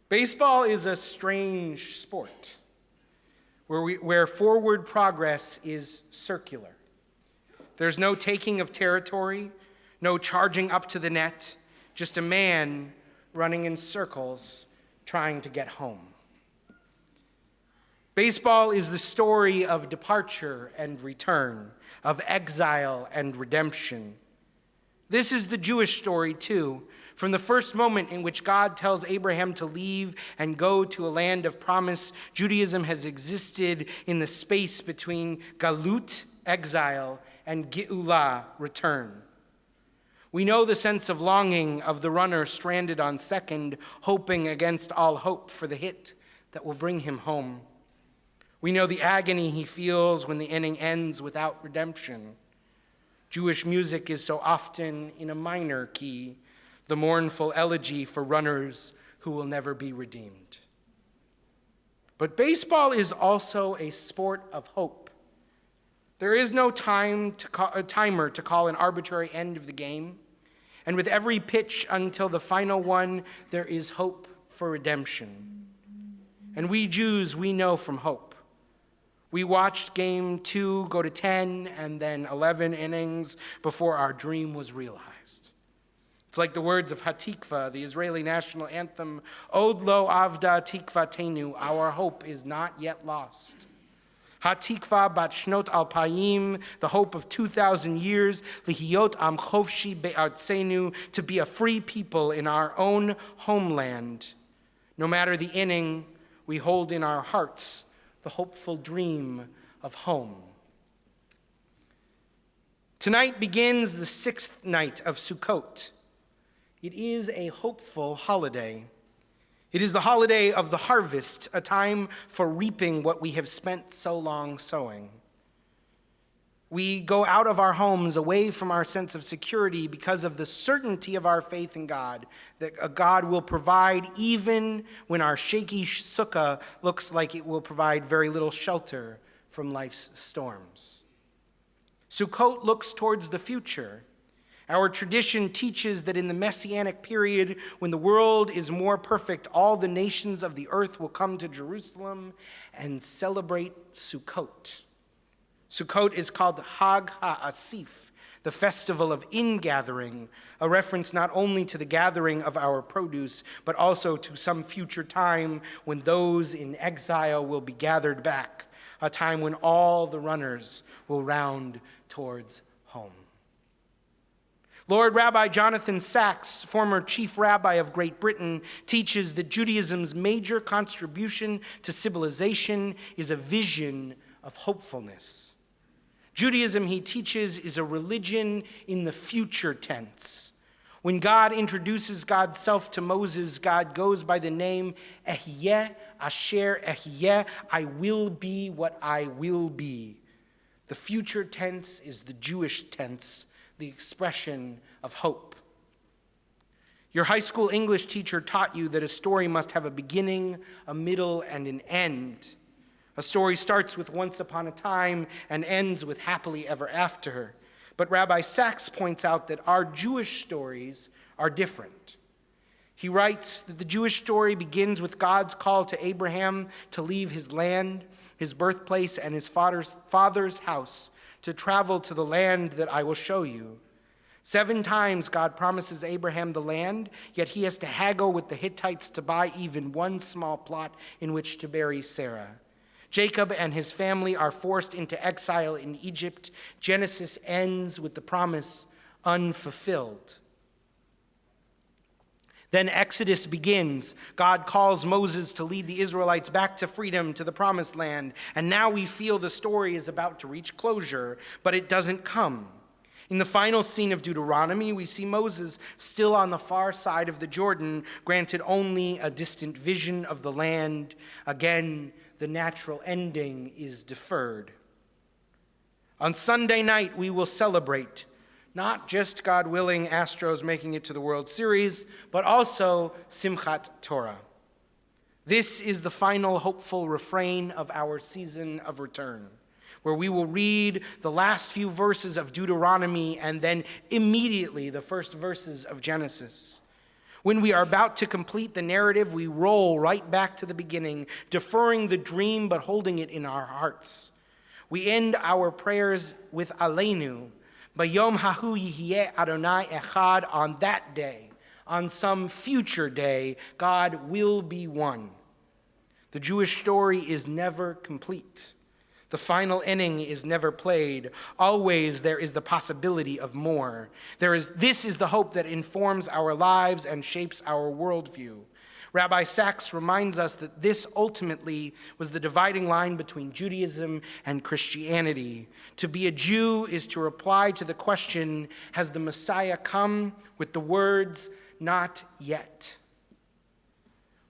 Baseball is a strange sport where forward progress is circular. There's no taking of territory, no charging up to the net, just a man running in circles trying to get home. Baseball is the story of departure and return, of exile and redemption. This is the Jewish story, too. From the first moment in which God tells Abraham to leave and go to a land of promise, Judaism has existed in the space between galut, exile, and geula, return. We know the sense of longing of the runner stranded on second, hoping against all hope for the hit that will bring him home. We know the agony he feels when the inning ends without redemption. Jewish music is so often in a minor key, the mournful elegy for runners who will never be redeemed. But baseball is also a sport of hope. There is no timer to call an arbitrary end of the game, and with every pitch until the final one, there is hope for redemption. And we Jews, we know from hope. We watched Game 2 go to 10 and then 11 innings before our dream was realized. It's like the words of Hatikva, the Israeli national anthem, Od lo avda tikvatenu, our hope is not yet lost. Hatikva bat shnot alpayim, the hope of 2,000 years, lihiyot am chovshi be'artzenu, to be a free people in our own homeland. No matter the inning, we hold in our hearts the hopeful dream of home. Tonight begins the 6th night of Sukkot. It is a hopeful holiday. It is the holiday of the harvest, a time for reaping what we have spent so long sowing. We go out of our homes away from our sense of security because of the certainty of our faith in God, that God will provide even when our shaky sukkah looks like it will provide very little shelter from life's storms. Sukkot looks towards the future. Our tradition teaches that in the Messianic period, when the world is more perfect, all the nations of the earth will come to Jerusalem and celebrate Sukkot. Sukkot is called Hag HaAsif, the festival of ingathering, a reference not only to the gathering of our produce, but also to some future time when those in exile will be gathered back, a time when all the runners will round towards home. Lord Rabbi Jonathan Sacks, former chief rabbi of Great Britain, teaches that Judaism's major contribution to civilization is a vision of hopefulness. Judaism, he teaches, is a religion in the future tense. When God introduces God's self to Moses, God goes by the name Ehyeh Asher Ehyeh, I will be what I will be. The future tense is the Jewish tense, the expression of hope. Your high school English teacher taught you that a story must have a beginning, a middle, and an end. A story starts with once upon a time and ends with happily ever after. But Rabbi Sacks points out that our Jewish stories are different. He writes that the Jewish story begins with God's call to Abraham to leave his land, his birthplace, and his father's house to travel to the land that I will show you. 7 times God promises Abraham the land, yet he has to haggle with the Hittites to buy even one small plot in which to bury Sarah. Jacob and his family are forced into exile in Egypt. Genesis ends with the promise unfulfilled. Then Exodus begins. God calls Moses to lead the Israelites back to freedom, to the promised land. And now we feel the story is about to reach closure, but it doesn't come. In the final scene of Deuteronomy, we see Moses still on the far side of the Jordan, granted only a distant vision of the land. Again, the natural ending is deferred. On Sunday night, we will celebrate not just, God willing, Astros making it to the World Series, but also Simchat Torah. This is the final hopeful refrain of our season of return, where we will read the last few verses of Deuteronomy and then immediately the first verses of Genesis. When we are about to complete the narrative, we roll right back to the beginning, deferring the dream but holding it in our hearts. We end our prayers with Aleinu, Bayom hahu yihyeh Adonai echad, on that day, on some future day, God will be one. The Jewish story is never complete. The final inning is never played. Always there is the possibility of more. This is the hope that informs our lives and shapes our worldview. Rabbi Sacks reminds us that this ultimately was the dividing line between Judaism and Christianity. To be a Jew is to reply to the question, has the Messiah come, with the words, not yet.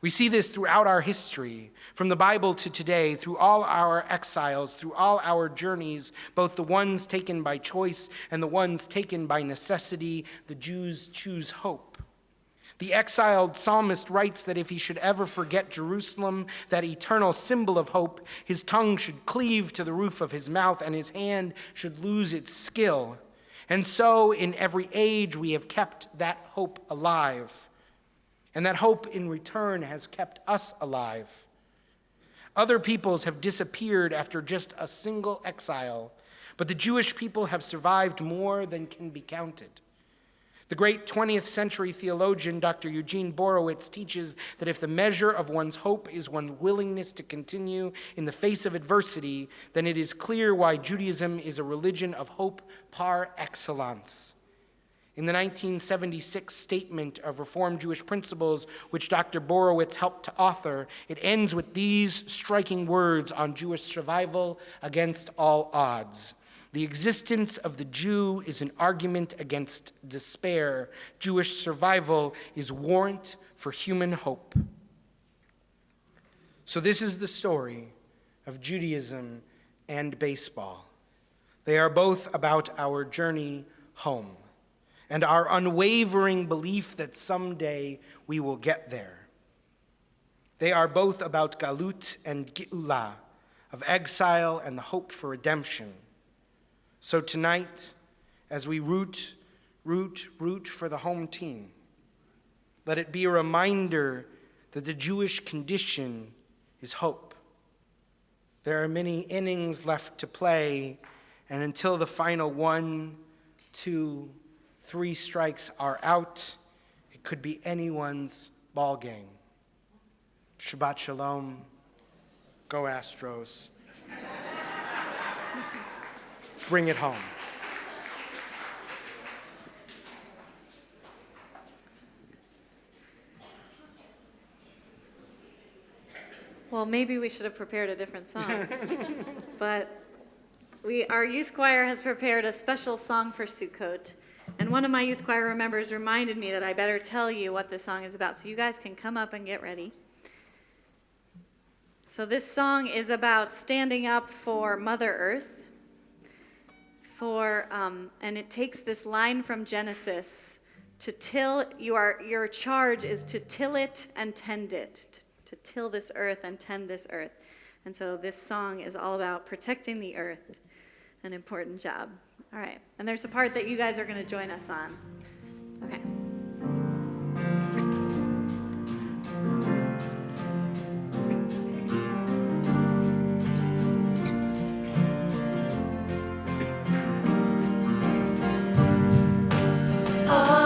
We see this throughout our history, from the Bible to today, through all our exiles, through all our journeys, both the ones taken by choice and the ones taken by necessity. The Jews choose hope. The exiled psalmist writes that if he should ever forget Jerusalem, that eternal symbol of hope, his tongue should cleave to the roof of his mouth and his hand should lose its skill. And so in every age we have kept that hope alive. And that hope in return has kept us alive. Other peoples have disappeared after just a single exile, but the Jewish people have survived more than can be counted. The great 20th century theologian, Dr. Eugene Borowitz, teaches that if the measure of one's hope is one's willingness to continue in the face of adversity, then it is clear why Judaism is a religion of hope par excellence. In the 1976 Statement of Reformed Jewish Principles, which Dr. Borowitz helped to author, it ends with these striking words on Jewish survival against all odds. The existence of the Jew is an argument against despair. Jewish survival is warrant for human hope. So this is the story of Judaism and baseball. They are both about our journey home and our unwavering belief that someday we will get there. They are both about Galut and Geula, of exile and the hope for redemption. So tonight, as we root for the home team, let it be a reminder that the Jewish condition is hope. There are many innings left to play, and until the final 1, 2, 3 strikes are out, it could be anyone's ball game. Shabbat Shalom. Go Astros. Bring it home. Well, maybe we should have prepared a different song. But our youth choir has prepared a special song for Sukkot. And one of my youth choir members reminded me that I better tell you what this song is about, so you guys can come up and get ready. So this song is about standing up for Mother Earth, and it takes this line from Genesis: your charge is to till it and tend it, to till this earth and tend this earth. And so this song is all about protecting the earth, an important job. All right, and there's a part that you guys are going to join us on. Okay. Oh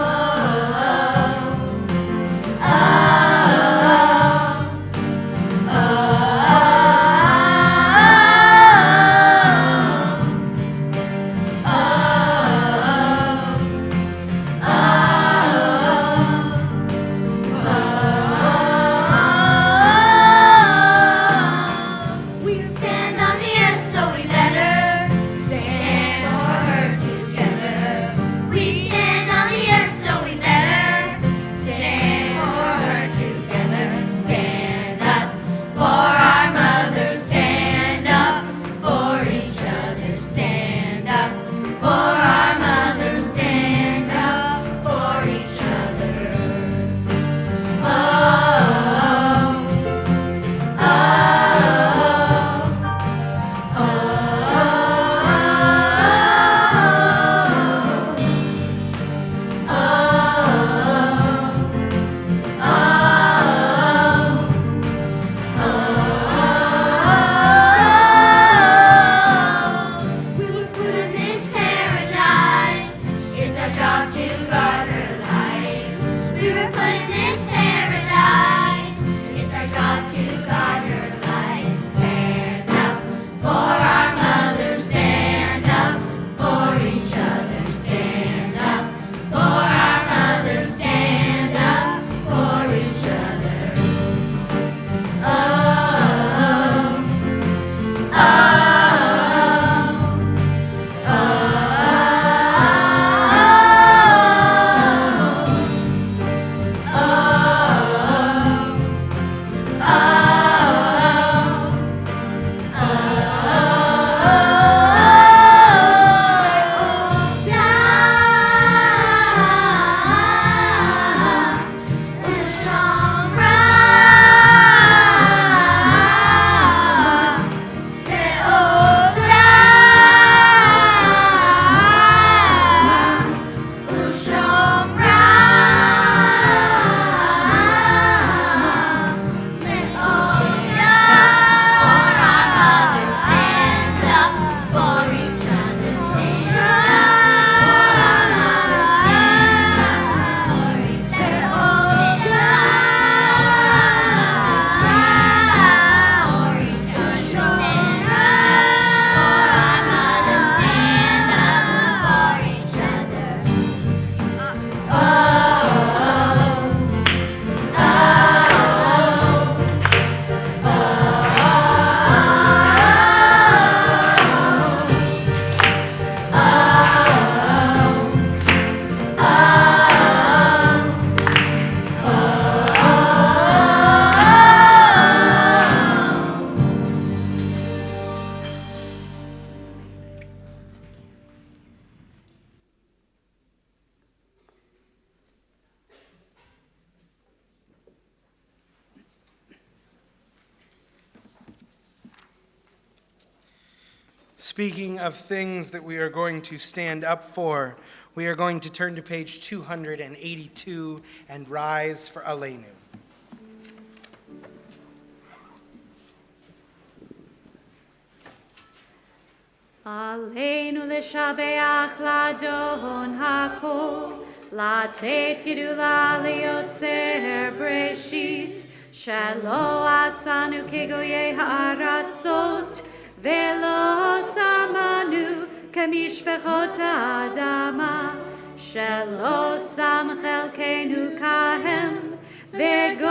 Speaking of things that we are going to stand up for, we are going to turn to page 282 and rise for Aleinu. Aleinu לשבח לאדון הכל, לתת גדולה ליוצר בראשית, שלא עשנו כגויי הארצות, ולא שמנו כמשפחות האדמה, שלא שם חלקנו כהם, וגורלנו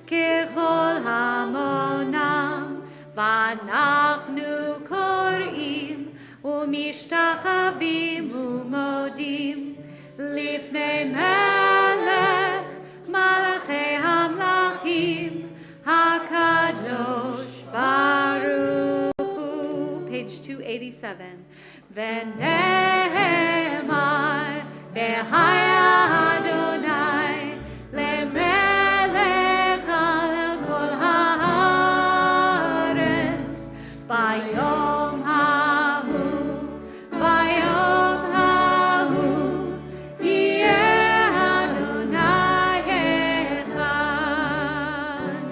ככל המונם. ואנחנו קוראים ומשתחווים ומודים לפני מלך מלכי המלכים הקדוש ברוך הוא. Page 287. ונאמר והיה אדוני למלך על כל הארץ ביום ההוא, ביום ההוא יהיה אדוני אחד,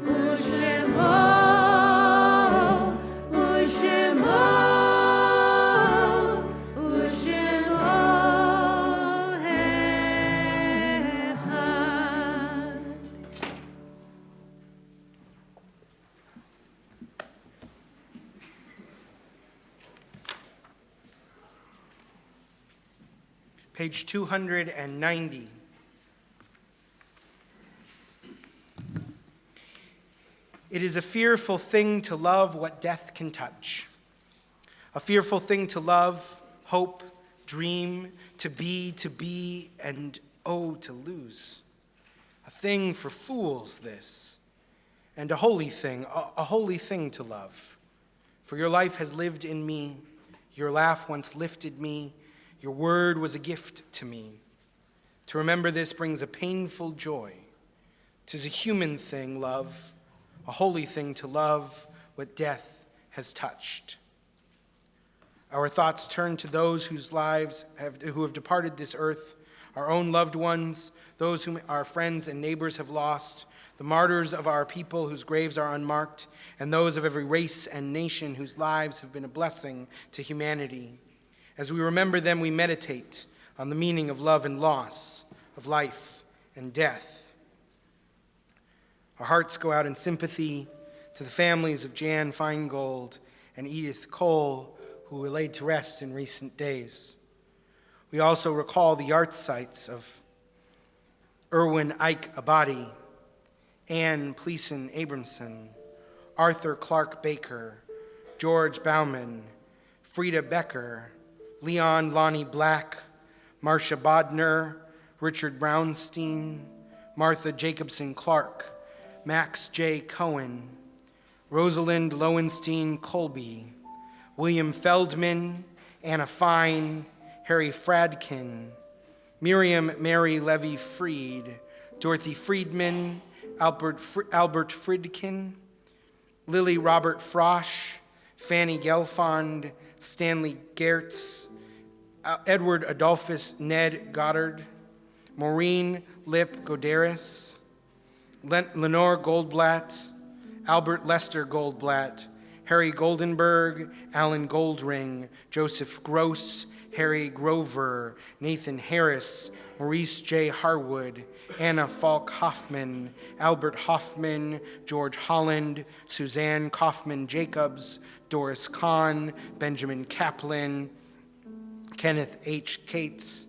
ושמו אחד. Page 290. It is a fearful thing to love what death can touch. A fearful thing to love, hope, dream, to be, and oh, to lose. A thing for fools, this, and a holy thing to love. For your life has lived in me, your laugh once lifted me, your word was a gift to me. To remember this brings a painful joy. 'Tis a human thing, love, a holy thing to love what death has touched. Our thoughts turn to those who have departed this earth, our own loved ones, those whom our friends and neighbors have lost, the martyrs of our people whose graves are unmarked, and those of every race and nation whose lives have been a blessing to humanity. As we remember them, we meditate on the meaning of love and loss, of life and death. Our hearts go out in sympathy to the families of Jan Feingold and Edith Cole, who were laid to rest in recent days. We also recall the yard sites of Erwin Ike Abadi, Ann Pleason Abramson, Arthur Clark Baker, George Bauman, Frida Becker, Leon Lonnie Black, Marcia Bodner, Richard Brownstein, Martha Jacobson Clark, Max J. Cohen, Rosalind Lowenstein Colby, William Feldman, Anna Fine, Harry Fradkin, Miriam Mary Levy Freed, Dorothy Friedman, Albert Friedkin, Lily Robert Frosch, Fanny Gelfond, Stanley Gertz, Edward Adolphus Ned Goddard, Maureen Lip Godaris, Lenore Goldblatt, Albert Lester Goldblatt, Harry Goldenberg, Alan Goldring, Joseph Gross, Harry Grover, Nathan Harris, Maurice J. Harwood, Anna Falk Hoffman, Albert Hoffman, George Holland, Suzanne Kaufman Jacobs, Doris Kahn, Benjamin Kaplan, Kenneth H. Cates,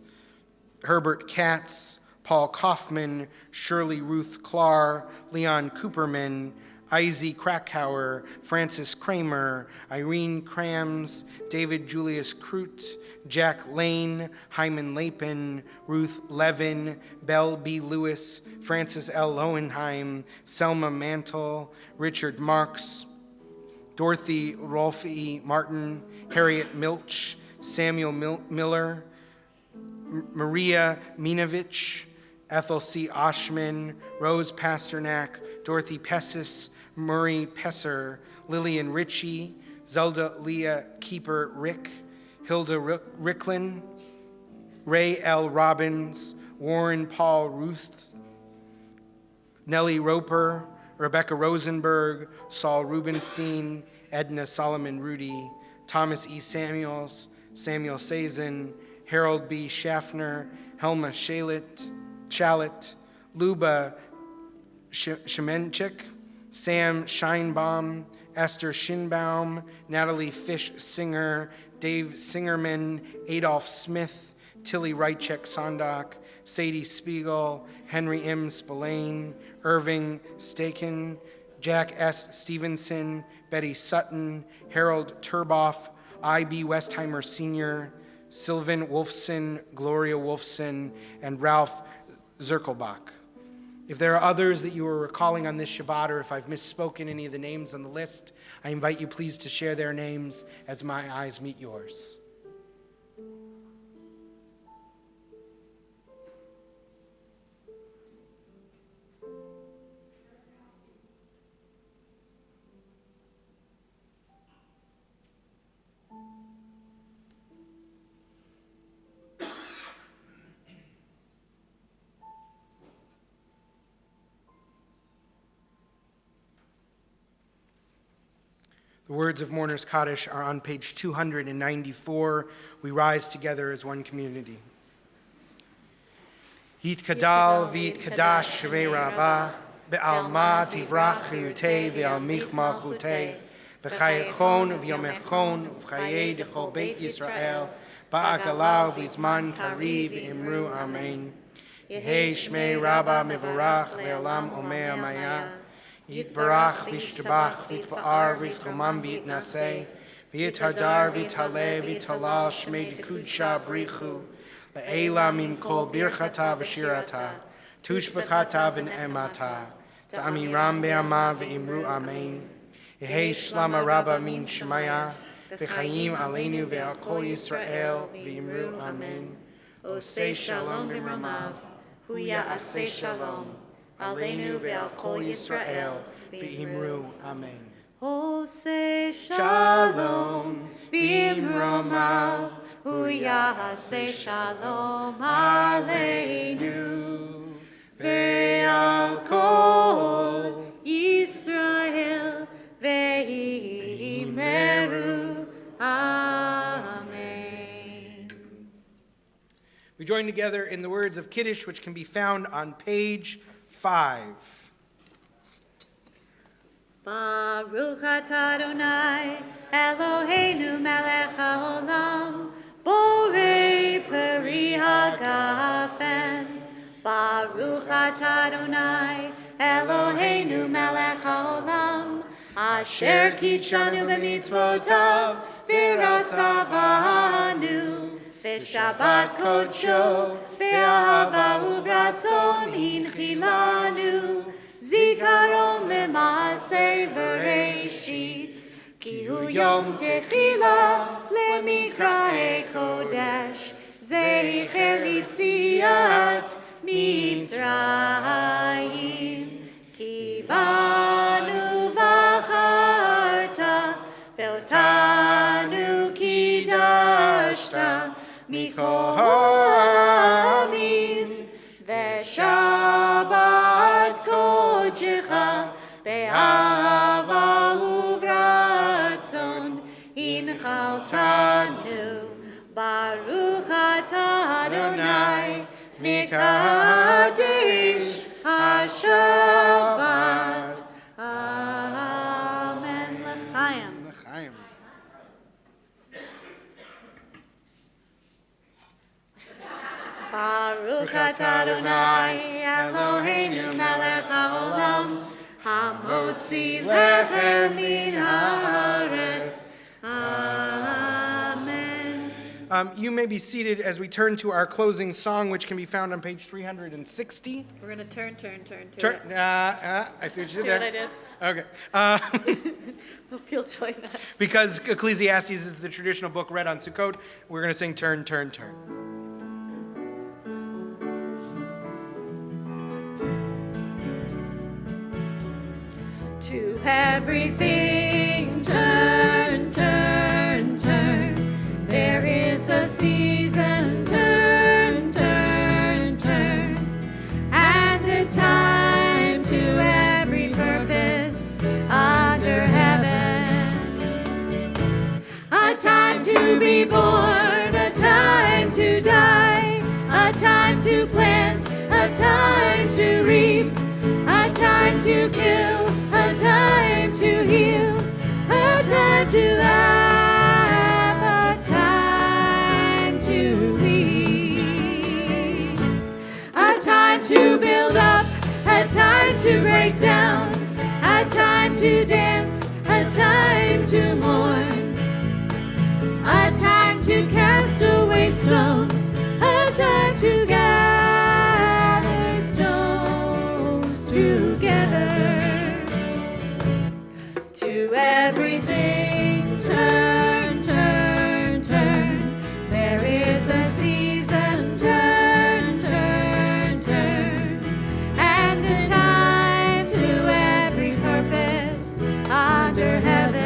Herbert Katz, Paul Kaufman, Shirley Ruth Klar, Leon Cooperman, Izzy Krakauer, Francis Kramer, Irene Krams, David Julius Krut, Jack Lane, Hyman Lapin, Ruth Levin, Belle B. Lewis, Francis L. Lowenheim, Selma Mantle, Richard Marks, Dorothy Rolfe E. Martin, Harriet Milch, Samuel Miller, Maria Minovich, Ethel C. Oshman, Rose Pasternak, Dorothy Pessis, Murray Pesser, Lillian Ritchie, Zelda Leah Keeper Rick, Hilda Ricklin, Ray L. Robbins, Warren Paul Ruth, Nellie Roper, Rebecca Rosenberg, Saul Rubenstein, Edna Solomon Rudy, Thomas E. Samuels, Samuel Sazin, Harold B. Schaffner, Helma Shalit, Luba Shemenchik, Sam Scheinbaum, Esther Schinbaum, Natalie Fish Singer, Dave Singerman, Adolph Smith, Tilly Reichek Sondak, Sadie Spiegel, Henry M. Spillane, Irving Staken, Jack S. Stevenson, Betty Sutton, Harold Turboff, I.B. Westheimer Sr., Sylvan Wolfson, Gloria Wolfson, and Ralph Zirkelbach. If there are others that you are recalling on this Shabbat, or if I've misspoken any of the names on the list, I invite you please to share their names as my eyes meet yours. The words of Mourner's Kaddish are on page 294. We rise together as one community. Yitkadal v'yitkadash shvei rabbah, be'alma tivrach chiyutei ve'al michma chutei, b'chayechon v'yomechon v'chayei dechol beit Yisrael, ba'agalau v'izman kari v'imru amen. Yehei shmei rabbah mevorach le'olam omei amaya, Yitbarach v'yishtabach v'yitba'ar v'yitchomam v'yitnaseh v'yithadar v'yitale v'yitalal shmei dikudsha brichu le'ela min kol birchata v'shirata tushbachata v'ne'emata ta'amiram be'ama v'imru amen Yehei shlama rabba min shemaya v'chayim aleinu ve'al kol Yisrael v'imru amen Osei shalom b'mromav hu ya'aseh shalom Aleinu ve'al kol Yisrael v'imru amen. Oseh shalom b'imromav hu ya'aseh shalom aleinu ve'al kol Yisrael ve'imru amen. We join together in the words of Kiddush, which can be found on page 5. Baruch atah Adonai Eloheinu melech haolam borei peri hagafen. Baruch atah Adonai Eloheinu melech haolam asher kitshanu b'mitzvotav v'ratzavanu v'shabbat kodsho be'ahava uvratzon hinchilanu zikaron le'maaseh v'reishit ki hu yom techila lemikrae kodesh zeicher litziat mitzrayim ki banu v'acharta ve'otanu kidashta mikol ha'amim ve'shabbat kodecha be'ahava uvratzon hinchaltanu baruch atah Adonai mikadesh haShabbat. Amen. L'chaim. L'chaim. Baruch atah Adonai Eloheinu melech haolam hamotzi lechem min haaretz. Amen. You may be seated as we turn to our closing song, which can be found on page 360. We're going to turn to I see what you did See there. what I did? Okay. Hope you'll join us. Because Ecclesiastes is the traditional book read on Sukkot, we're going to sing Turn, Turn, Turn. To everything turn, turn. time to plant, a time to reap, a time to kill, a time to heal, a time to laugh, a time to weep, a time to build up, a time to break down, a time to dance, a time to mourn, a time to cast away stones, a time to gather stones together. To everything turn, turn, turn. There is a season, turn, turn, turn. And a time to every purpose under heaven.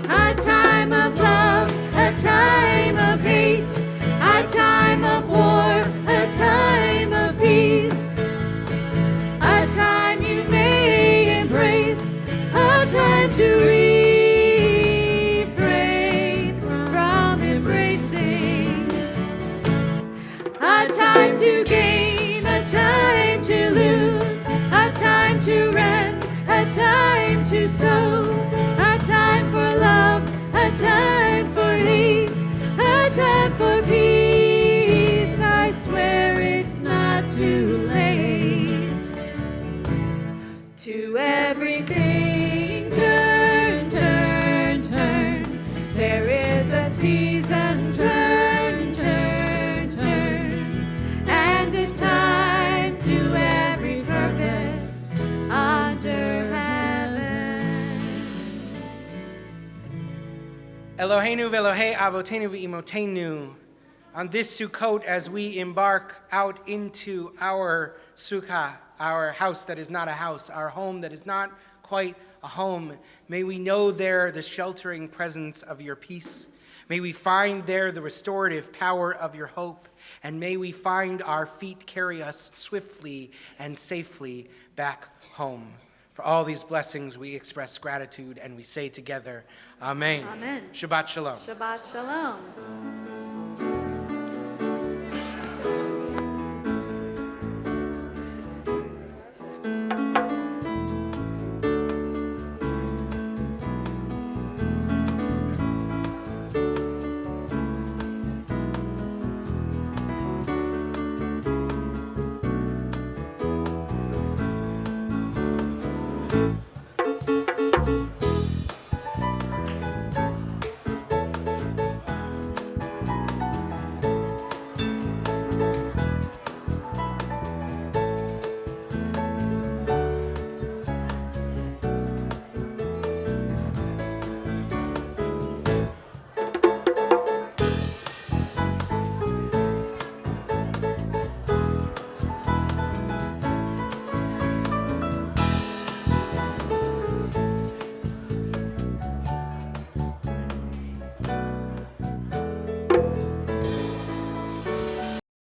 A time of love, a time of hate, a time of war, a time of peace, a time you may embrace, a time to refrain from embracing, a time to gain, a time to lose, a time to rend, a time to sow, a time for love, a time for hate, a time for peace. I swear it's not too late. To everything turn, turn, turn. There is a season, turn, turn, turn. And a time to every purpose under heaven. Eloheinu ve'Elohei avotenu ve'imotenu. On this Sukkot, as we embark out into our sukkah, our house that is not a house, our home that is not quite a home, may we know there the sheltering presence of your peace. May we find there the restorative power of your hope. And may we find our feet carry us swiftly and safely back home. For all these blessings, we express gratitude and we say together, Amen. Amen. Shabbat Shalom. Shabbat Shalom.